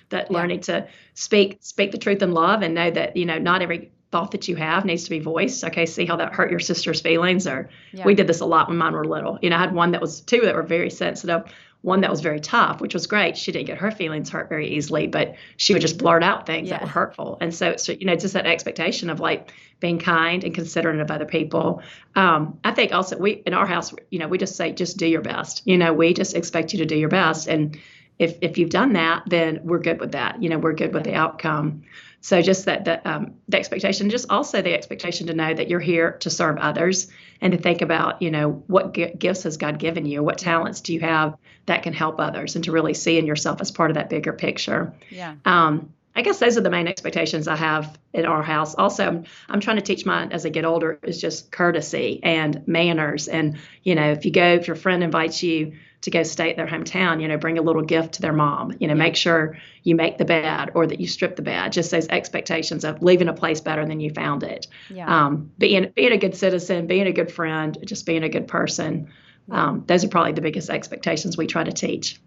that learning to speak the truth in love and know that, not every thought that you have needs to be voiced. Okay, see how that hurt your sister's feelings? Or we did this a lot when mine were little. I had two that were very sensitive. One that was very tough, which was great. She didn't get her feelings hurt very easily, but she would just blurt out things that were hurtful. And so it's, just that expectation of like being kind and considerate of other people. I think also in our house, we just say, just do your best. We just expect you to do your best. And if you've done that, then we're good with that. We're good with the outcome. So just the expectation, just also the expectation to know that you're here to serve others and to think about, what gifts has God given you? What talents do you have that can help others, and to really see in yourself as part of that bigger picture. Yeah. I guess those are the main expectations I have in our house. Also, I'm trying to teach mine as I get older is just courtesy and manners. And, if your friend invites you to go stay at their hometown, bring a little gift to their mom, make sure you make the bed or that you strip the bed, just those expectations of leaving a place better than you found it. Yeah. Being a good citizen, being a good friend, just being a good person. Those are probably the biggest expectations we try to teach.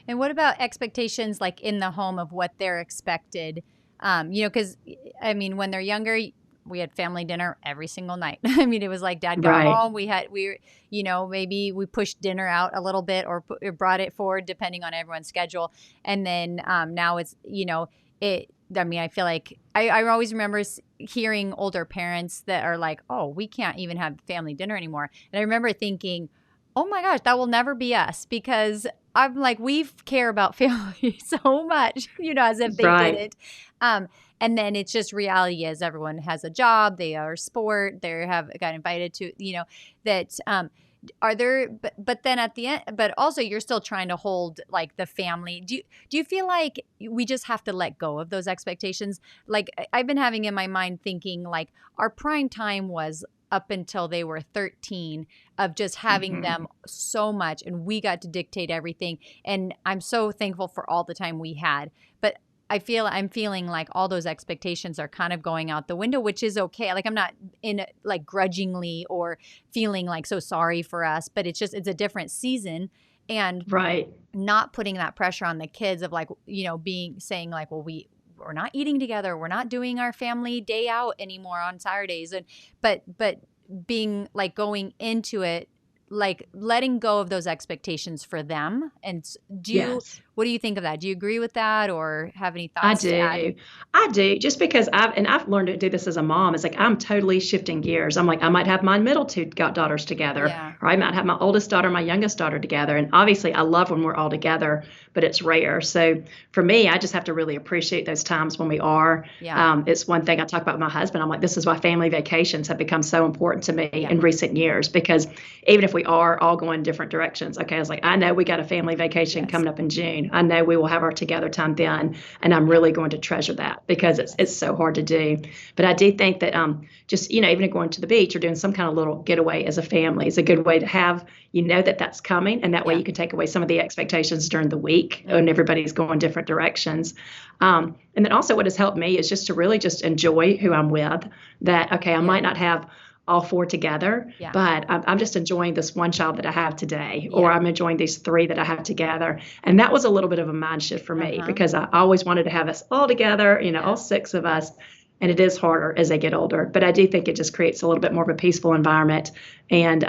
And what about expectations like in the home of what they're expected? Because when they're younger, we had family dinner every single night. It was like dad got home. Maybe we pushed dinner out a little bit or brought it forward depending on everyone's schedule. And then now it's, I feel like I always remember hearing older parents that are like, oh, we can't even have family dinner anymore. And I remember thinking, oh my gosh, that will never be us, because I'm like, we care about family so much, as if they didn't. And then it's just reality as everyone has a job, they are sport, they got invited to, that are there, but then at the end, but also you're still trying to hold like the family. Do you feel like we just have to let go of those expectations? Like I've been having in my mind thinking like our prime time was up until they were 13 of just having them so much, and we got to dictate everything. And I'm so thankful for all the time we had. But I'm feeling like all those expectations are kind of going out the window, which is okay. Like I'm not in like grudgingly or feeling like so sorry for us, but it's a different season. And not putting that pressure on the kids of like, saying like, well, we're not eating together. We're not doing our family day out anymore on Saturdays. And, but being like going into it, like letting go of those expectations for them. And what do you think of that? Do you agree with that or have any thoughts? I do. Just because I've learned to do this as a mom. It's like, I'm totally shifting gears. I'm like, I might have my middle two daughters together, or I might have my oldest daughter, my youngest daughter together. And obviously I love when we're all together, but it's rare. So for me, I just have to really appreciate those times when we are. It's one thing I talk about with my husband. I'm like, this is why family vacations have become so important to me in recent years, because even if we are all going different directions, I was like, I know we got a family vacation coming up in June. I know we will have our together time then, and I'm really going to treasure that because it's so hard to do. But I do think that just even going to the beach or doing some kind of little getaway as a family is a good way to have that's coming, and that way you can take away some of the expectations during the week when everybody's going different directions. And then also what has helped me is just to really just enjoy who I'm with. That I might not have all four together, but I'm just enjoying this one child that I have today, or I'm enjoying these three that I have together. And that was a little bit of a mind shift for me, because I always wanted to have us all together, all six of us. And it is harder as they get older, but I do think it just creates a little bit more of a peaceful environment, and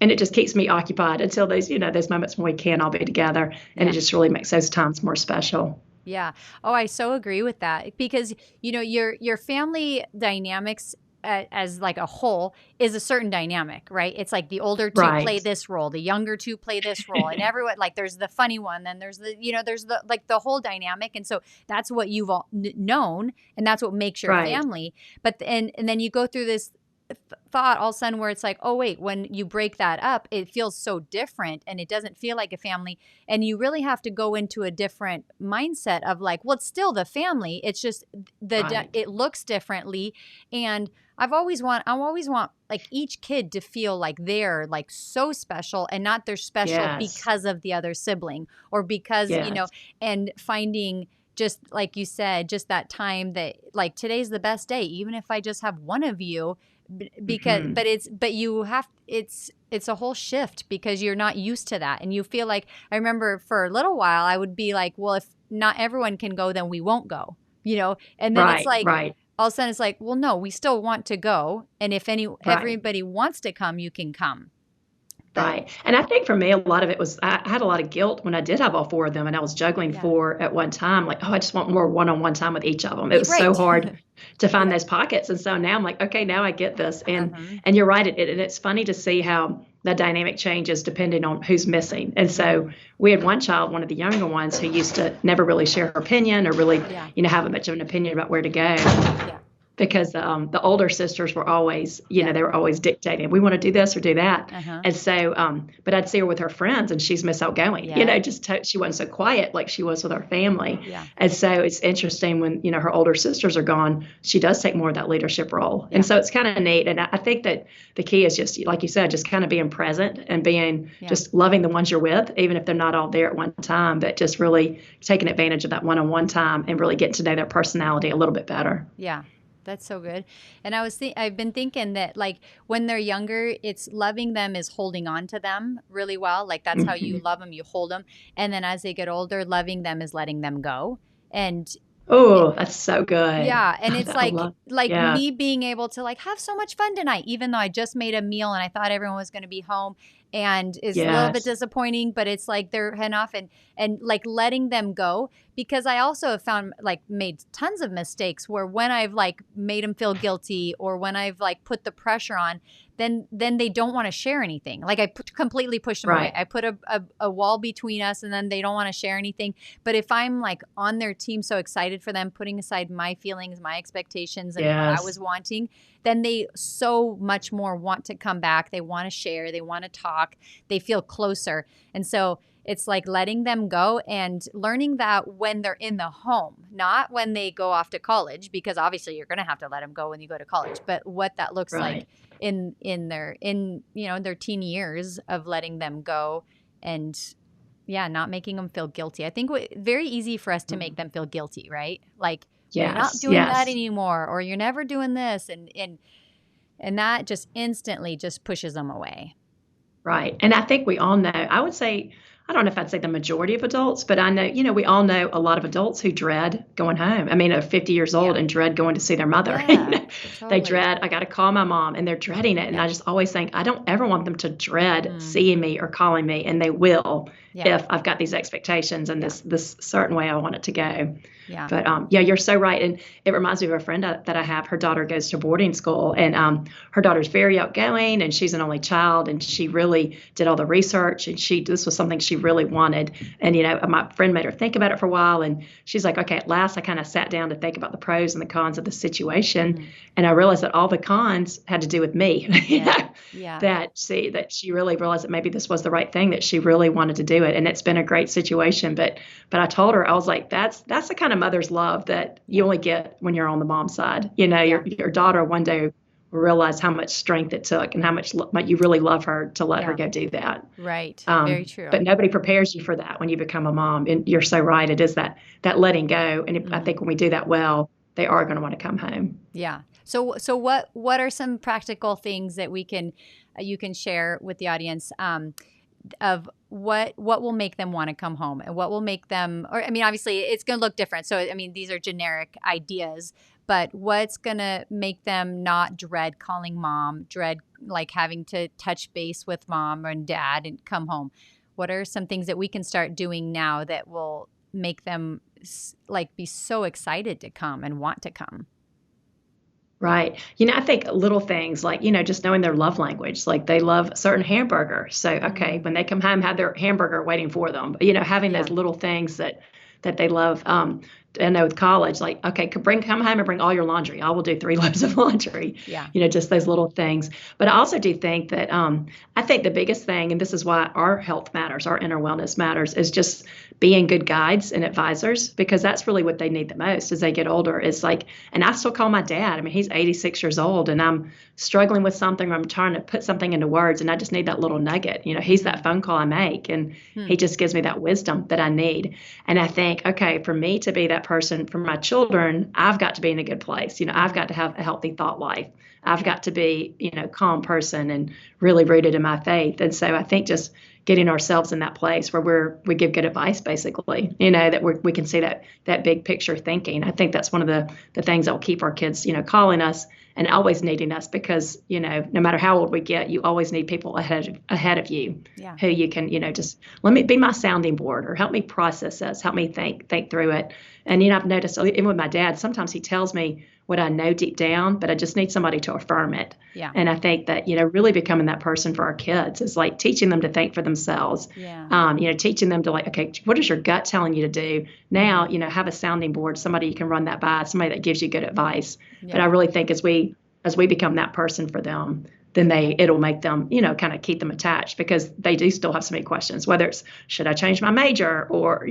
it just keeps me occupied until those those moments when we can all be together, and it just really makes those times more special. Yeah. Oh, I so agree with that, because your family dynamics as like a whole is a certain dynamic, right? It's like the older two play this role, the younger two play this role, and everyone, like there's the funny one, then there's the there's the like the whole dynamic, and so that's what you've all known, and that's what makes your family. But and then you go through this thought all of a sudden where it's like, oh wait, when you break that up, it feels so different, and it doesn't feel like a family, and you really have to go into a different mindset of like, well, it's still the family, it's just it looks differently. And I always want like each kid to feel like they're like so special, and not they're special because of the other sibling, or because and finding, just like you said, just that time that like today's the best day, even if I just have one of you, because it's a whole shift, because you're not used to that, and you feel like, I remember for a little while I would be like, well, if not everyone can go, then we won't go, and then it's like all of a sudden it's like, well, no, we still want to go, and if everybody wants to come, you can come. Right. And I think for me, a lot of it was, I had a lot of guilt when I did have all four of them, and I was juggling four at one time. Like, I just want more one-on-one time with each of them. It was so hard to find those pockets. And so now I'm like, okay, now I get this. And you're right. And it's funny to see how the dynamic changes depending on who's missing. And so we had one child, one of the younger ones, who used to never really share her opinion or really, have much of an opinion about where to go. Yeah. Because the older sisters were always, they were always dictating, we want to do this or do that. And so, but I'd see her with her friends and she's Miss Outgoing, she wasn't so quiet like she was with our family. Yeah. And so it's interesting when, her older sisters are gone, she does take more of that leadership role. And so it's kind of neat. And I think that the key is just, like you said, just kind of being present and being just loving the ones you're with, even if they're not all there at one time, but just really taking advantage of that one-on-one time and really getting to know their personality a little bit better. Yeah. That's so good. And I've been thinking that, like, when they're younger, it's loving them is holding on to them really well. Like, that's how you love them, you hold them. And then as they get older, loving them is letting them go. And that's so good. Yeah. And it's me being able to, like, have so much fun tonight, even though I just made a meal and I thought everyone was going to be home, and it's a little bit disappointing, but it's like they're heading off, and like letting them go, because I also have found, like, made tons of mistakes where when I've, like, made them feel guilty or when I've, like, put the pressure on, then they don't want to share anything. Like, I completely push them away. I put a wall between us, and then they don't want to share anything. But if I'm, like, on their team, so excited for them, putting aside my feelings, my expectations, and what I was wanting, then they so much more want to come back. They want to share. They want to talk. They feel closer. And so it's like letting them go and learning that when they're in the home, not when they go off to college, because obviously you're going to have to let them go when you go to college, but what that looks like in their teen years of letting them go, and not making them feel guilty. I think very easy for us to make them feel guilty, right? Like, you're not doing that anymore, or you're never doing this, and that just instantly just pushes them away. Right. And I think we all know, I would say, I don't know if I'd say the majority of adults, but I know, we all know a lot of adults who dread going home. I mean, they're 50 years old and dread going to see their mother. Totally. They dread, I got to call my mom, and they're dreading it. And I just always think, I don't ever want them to dread seeing me or calling me, and they will if I've got these expectations and this certain way I want it to go. Yeah. But you're so right. And it reminds me of a friend that I have. Her daughter goes to boarding school, and her daughter's very outgoing, and she's an only child, and she really did all the research, and this was something she really wanted. And, my friend made her think about it for a while, and she's like, okay, at last I kind of sat down to think about the pros and the cons of the situation. And I realized that all the cons had to do with me. That she really realized that maybe this was the right thing, that she really wanted to do it. And it's been a great situation. But I told her, I was like, that's the kind of mother's love that you only get when you're on the mom side. Your daughter one day will realize how much strength it took and how much you really love her to let her go do that. Right. Very true. But nobody prepares you for that when you become a mom. And you're so right. It is that letting go. And I think when we do that well, they are going to want to come home. Yeah. So what are some practical things that you can share with the audience of what will make them want to come home, and what will make them, or I mean, obviously it's going to look different. So, I mean, these are generic ideas, but what's going to make them not dread calling mom, dread like having to touch base with mom and dad and come home? What are some things that we can start doing now that will make them like be so excited to come and want to come? Right. I think little things like, just knowing their love language, like they love a certain hamburger. So, okay, when they come home, have their hamburger waiting for them, having those little things that they love. I know with college, like, okay, come home and bring all your laundry. I will do 3 loads of laundry. Yeah. Just those little things. But I also do think that I think the biggest thing, and this is why our health matters, our inner wellness matters, is just being good guides and advisors, because that's really what they need the most as they get older. Is like, and I still call my dad. I mean, he's 86 years old, and I'm struggling with something, or I'm trying to put something into words, and I just need that little nugget. He's that phone call I make, and he just gives me that wisdom that I need. And I think, okay, for me to be that person for my children, I've got to be in a good place. I've got to have a healthy thought life. I've got to be, calm person and really rooted in my faith. And so I think just getting ourselves in that place where we give good advice, basically, that we can see that big picture thinking. I think that's one of the things that will keep our kids, calling us and always needing us because, no matter how old we get, you always need people ahead of you who you can, just let me be my sounding board or help me process this, help me think through it. And, I've noticed even with my dad, sometimes he tells me what I know deep down, but I just need somebody to affirm it. Yeah. And I think that, really becoming that person for our kids is like teaching them to think for themselves. Yeah. Teaching them to like, okay, what is your gut telling you to do? Now, have a sounding board, somebody you can run that by, somebody that gives you good advice. Yeah. But I really think as we become that person for them, then it'll make them, kind of keep them attached because they do still have so many questions, whether it's, should I change my major or,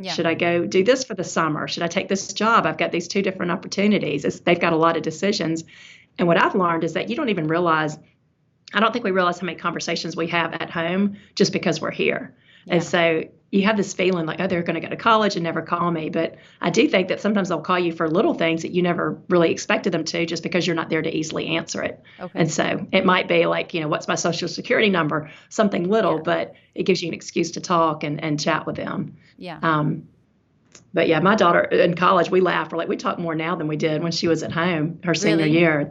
should I go do this for the summer? Should I take this job? I've got these two different opportunities. They've got a lot of decisions. And what I've learned is that you don't even realize, I don't think we realize how many conversations we have at home just because we're here. Yeah. And so you have this feeling like, oh, they're going to go to college and never call me. But I do think that sometimes they'll call you for little things that you never really expected them to just because you're not there to easily answer it. Okay. And so it might be like, what's my social security number? Something little, but it gives you an excuse to talk and chat with them. Yeah. But yeah, my daughter in college, we laugh. We're like, we talk more now than we did when she was at home her senior year.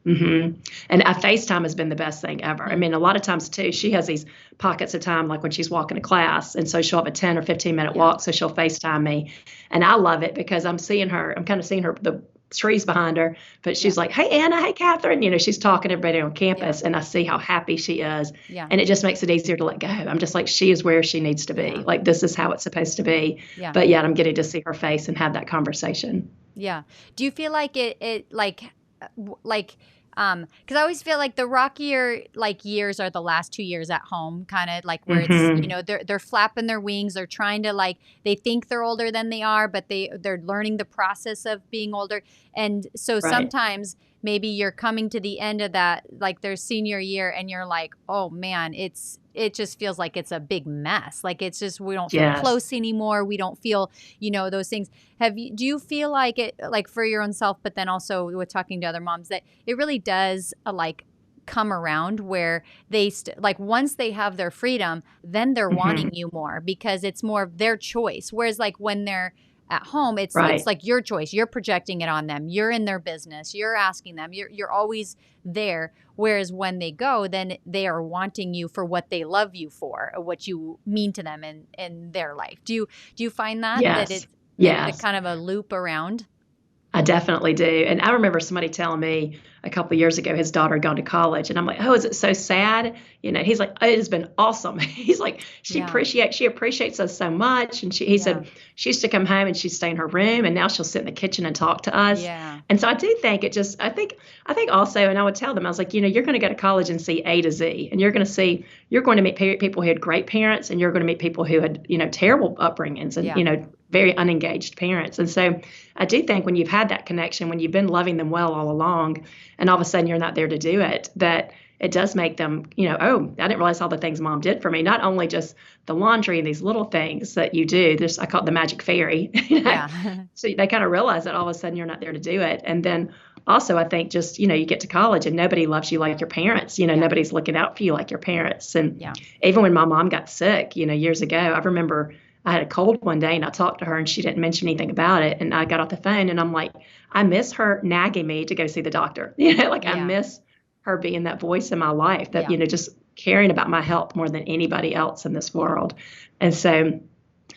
And FaceTime has been the best thing ever. I mean, a lot of times too, she has these pockets of time, like when she's walking to class. And so she'll have a 10 or 15 minute walk. So she'll FaceTime me. And I love it because I'm kind of seeing her, the trees behind her, but she's like, hey, Anna, hey, Catherine, she's talking to everybody on campus and I see how happy she is. Yeah. And it just makes it easier to let go. I'm just like, she is where she needs to be. Yeah. Like, this is how it's supposed to be. Yeah. But yet I'm getting to see her face and have that conversation. Yeah. Do you feel like because I always feel like the rockier years are the last 2 years at home, kind of like where it's, they're flapping their wings. They're trying to they think they're older than they are, but they're learning the process of being older. And so sometimes maybe you're coming to the end of that, like their senior year, and you're like, oh man, it just feels like it's a big mess. Like it's just, we don't feel close anymore. We don't feel, those things. Do you feel like it, like for your own self, but then also with talking to other moms, that it really does come around where they once they have their freedom, then they're wanting you more because it's more of their choice. Whereas when they're at home, it's like your choice. You're projecting it on them. You're in their business. You're asking them. You're always there. Whereas when they go, then they are wanting you for what they love you for, or what you mean to them in their life. Do you find that? Yes. That it's kind of a loop around? I definitely do. And I remember somebody telling me a couple of years ago, his daughter had gone to college. And I'm like, oh, is it so sad? He's like, oh, it has been awesome. He's like, she appreciates us so much. And he said she used to come home and she'd stay in her room. And now she'll sit in the kitchen and talk to us. Yeah. And so I do think I think also, and I would tell them, I was like, you're going to go to college and see A to Z. And you're going to meet people who had great parents, and you're going to meet people who had, terrible upbringings and, very unengaged parents. And so I do think when you've had that connection, when you've been loving them well all along, and all of a sudden you're not there to do it, that it does make them, oh, I didn't realize all the things mom did for me. Not only just the laundry and these little things that you do. I call it the magic fairy. Yeah. So they kind of realize that all of a sudden you're not there to do it. And then also I think just, you get to college and nobody loves you like your parents. Nobody's looking out for you like your parents. And even when my mom got sick, years ago, I remember I had a cold one day and I talked to her and she didn't mention anything about it. And I got off the phone and I'm like, I miss her nagging me to go see the doctor. I miss her being that voice in my life that, just caring about my health more than anybody else in this world. And so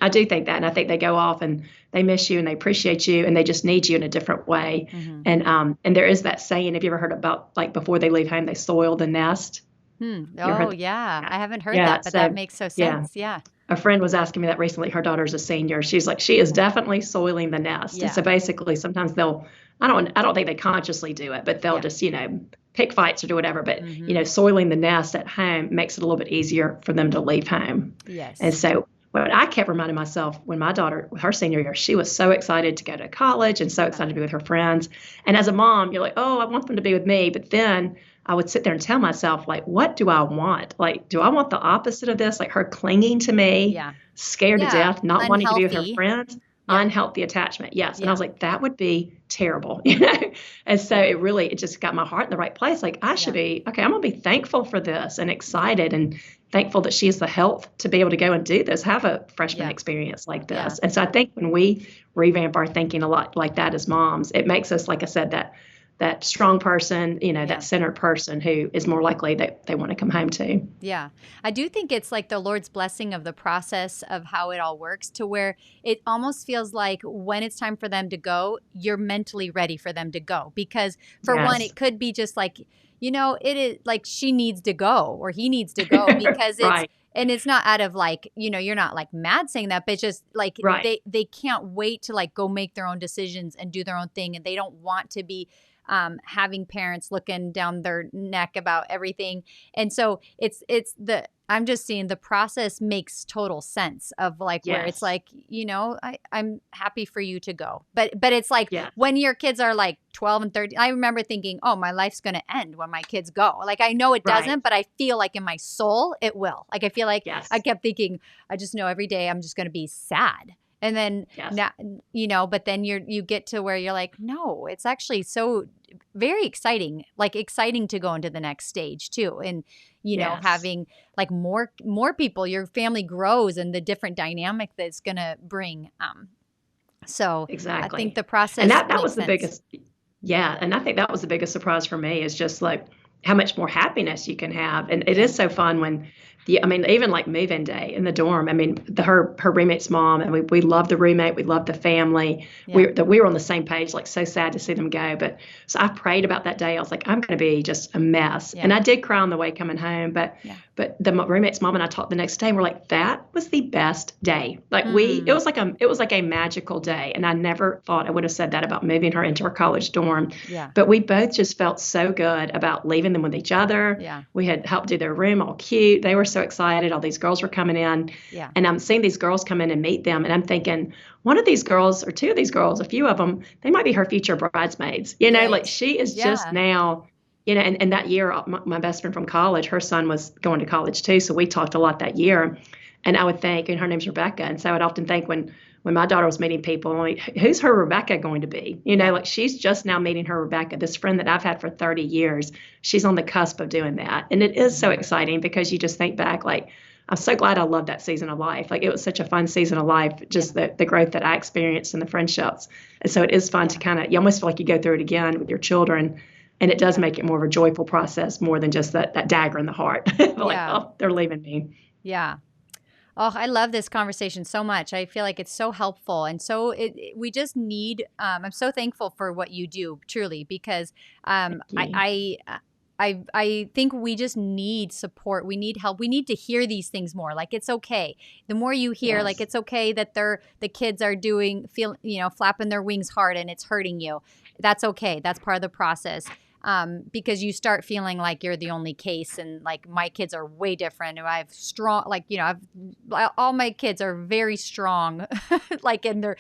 I do think that. And I think they go off and they miss you and they appreciate you and they just need you in a different way. Mm-hmm. And there is that saying, have you ever heard about before they leave home, they soil the nest? Oh, yeah. I haven't heard that, but that makes so sense. Yeah. A friend was asking me that recently. Her daughter's a senior. She's like, she is definitely soiling the nest. Yeah. And so basically sometimes I don't think they consciously do it, but they'll just, pick fights or do whatever. But, soiling the nest at home makes it a little bit easier for them to leave home. Yes. And so what I kept reminding myself when my daughter, her senior year, she was so excited to go to college and so excited to be with her friends. And as a mom, you're like, oh, I want them to be with me. But then I would sit there and tell myself, what do I want? Do I want the opposite of this? Like her clinging to me, scared to death, not wanting to be with her friends, unhealthy attachment. Yes. And I was like, that would be terrible, And so it just got my heart in the right place. Like I should be, okay, I'm going to be thankful for this and excited and thankful that she has the health to be able to go and do this, have a freshman experience like this. Yeah. And so I think when we revamp our thinking a lot like that as moms, it makes us, like I said, that strong person, Yeah. that centered person who is more likely that they want to come home to. Yeah. I do think it's like the Lord's blessing of the process of how it all works, to where it almost feels like when it's time for them to go, you're mentally ready for them to go. Because for one, Yes. it could be just like, it is like she needs to go or he needs to go, because Right. and it's not out of like, you're not like mad saying that, but it's just like Right. they can't wait to like go make their own decisions and do their own thing. And they don't want to be having parents looking down their neck about everything. And so I'm just seeing the process makes total sense of like where it's Yes. like, I'm happy for you to go. But it's like Yes. when your kids are like 12 and 13, I remember thinking, oh, my life's going to end when my kids go. Like, I know it doesn't, Right. but I feel like in my soul, it will. Like, I feel like Yes. I kept thinking, I just know every day I'm just going to be sad. And then, Yes. now, but then you get to where you're like, no, it's actually so very exciting, like exciting to go into the next stage too. And, Yes. having like more people, your family grows and the different dynamic that's going to bring. So Exactly. I think the process And that makes was the sense. biggest, yeah. And I think that was the biggest surprise for me, is just like how much more happiness you can have. And it is so fun when even like move-in day in the dorm. I mean, her roommate's mom, and we love the roommate, we love the family. Yeah. We were on the same page. Like, so sad to see them go. But so I prayed about that day. I was like, I'm going to be just a mess. Yeah. And I did cry on the way coming home. But the roommate's mom and I talked the next day, and we're like, that was the best day. Like it was like a magical day. And I never thought I would have said that about moving her into her college dorm. Yeah. But we both just felt so good about leaving them with each other. Yeah. We had helped do their room, all cute. They were so excited. All these girls were coming in. Yeah. And I'm seeing these girls come in and meet them. And I'm thinking, one of these girls or two of these girls, a few of them, they might be her future bridesmaids. Right. Like she is just now, and that year, my best friend from college, her son was going to college too. So we talked a lot that year. And I would think, and her name's Rebecca. And so I would often think when my daughter was meeting people, like, who's her Rebecca going to be? Like she's just now meeting her Rebecca, this friend that I've had for 30 years. She's on the cusp of doing that. And it is so exciting, because you just think back, like, I'm so glad I loved that season of life. Like, it was such a fun season of life, just the growth that I experienced and the friendships. And so it is fun to you almost feel like you go through it again with your children. And it does make it more of a joyful process, more than just that dagger in the heart. Like, oh, they're leaving me. Yeah. Oh, I love this conversation so much. I feel like it's so helpful. And so we just need, I'm so thankful for what you do, truly, because I think we just need support. We need help. We need to hear these things more. Like, it's okay. The more you hear, like, it's okay that the kids are flapping their wings hard and it's hurting you. That's okay. That's part of the process. Because you start feeling like you're the only case, and like, my kids are way different. And I have strong, like, all my kids are very strong, like in their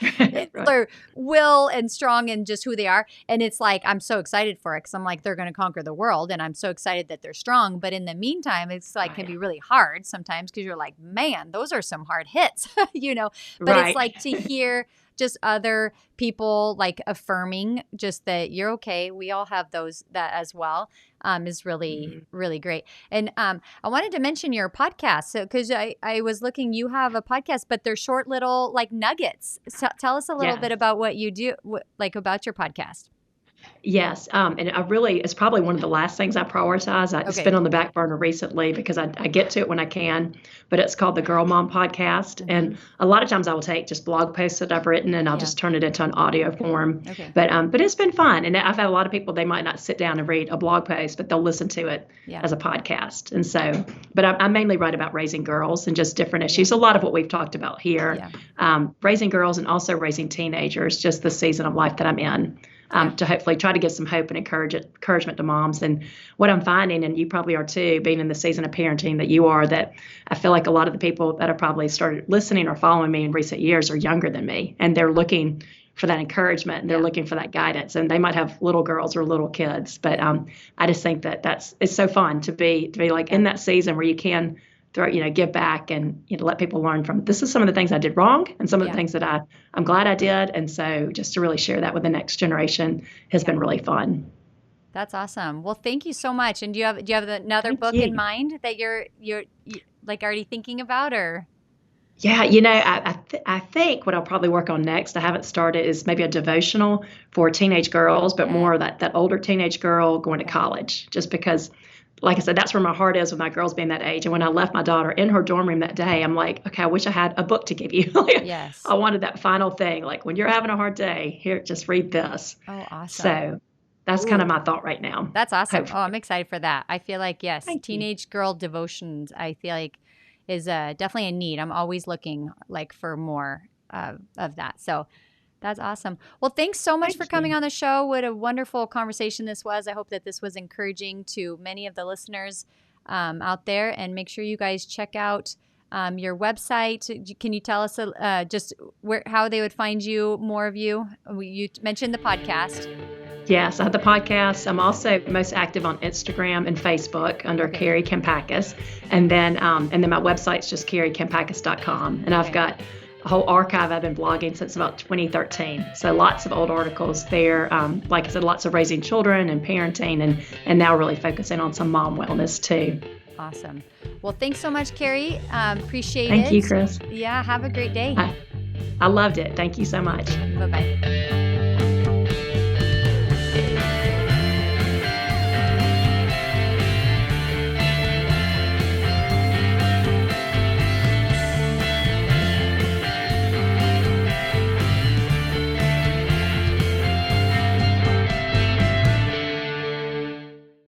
will, and strong in just who they are. And it's like, I'm so excited for it, because I'm like, they're going to conquer the world, and I'm so excited that they're strong. But in the meantime, it's like, can be really hard sometimes, because you're like, man, those are some hard hits, but it's like to hear just other people like affirming just that you're okay. We all have that as well, is really, really great. And I wanted to mention your podcast. So, because I was looking, you have a podcast, but they're short little like nuggets. So, tell us a little bit about what you do, about your podcast. Yes. And it's probably one of the last things I prioritize. It's been on the back burner recently, because I get to it when I can, but it's called the Girl Mom Podcast. And a lot of times I will take just blog posts that I've written, and I'll just turn it into an audio form. Okay. But it's been fun. And I've had a lot of people, they might not sit down and read a blog post, but they'll listen to it as a podcast. And so, but I mainly write about raising girls and just different issues. A lot of what we've talked about here, raising girls and also raising teenagers, just the season of life that I'm in. To hopefully try to give some hope and encouragement to moms. And what I'm finding, and you probably are too, being in the season of parenting that you are, that I feel like a lot of the people that have probably started listening or following me in recent years are younger than me, and they're looking for that encouragement, and they're looking for that guidance, and they might have little girls or little kids. But I just think it's so fun to be like in that season where you can give back and let people learn from, this is some of the things I did wrong, and some of the things that I'm glad I did. And so just to really share that with the next generation has been really fun. That's awesome. Well, thank you so much. And do you have another book in mind that you're like already thinking about, or? Yeah, I I think what I'll probably work on next, I haven't started, is maybe a devotional for teenage girls, but more that older teenage girl going to college, just because, like I said, that's where my heart is with my girls being that age. And when I left my daughter in her dorm room that day, I'm like, okay, I wish I had a book to give you. Yes. I wanted that final thing. Like, when you're having a hard day, here, just read this. Oh, awesome. So that's kind of my thought right now. That's awesome. Hopefully. Oh, I'm excited for that. I feel like, yes, Thank you. teenage girl devotions, I feel like is definitely a need. I'm always looking like for more of that. So that's awesome. Well, thanks so much for coming on the show. What a wonderful conversation this was. I hope that this was encouraging to many of the listeners out there. And make sure you guys check out your website. Can you tell us just how they would find you, more of you? You mentioned the podcast. Yes, I have the podcast. I'm also most active on Instagram and Facebook under Kari Kampakis. And then my website's just karikampakis.com. And I've got a whole archive. I've been blogging since about 2013. So lots of old articles there. Like I said, lots of raising children and parenting, and now really focusing on some mom wellness too. Awesome. Well, thanks so much, Kari. Appreciate it. Thank you, Chris. Yeah, have a great day. I loved it. Thank you so much. Bye-bye.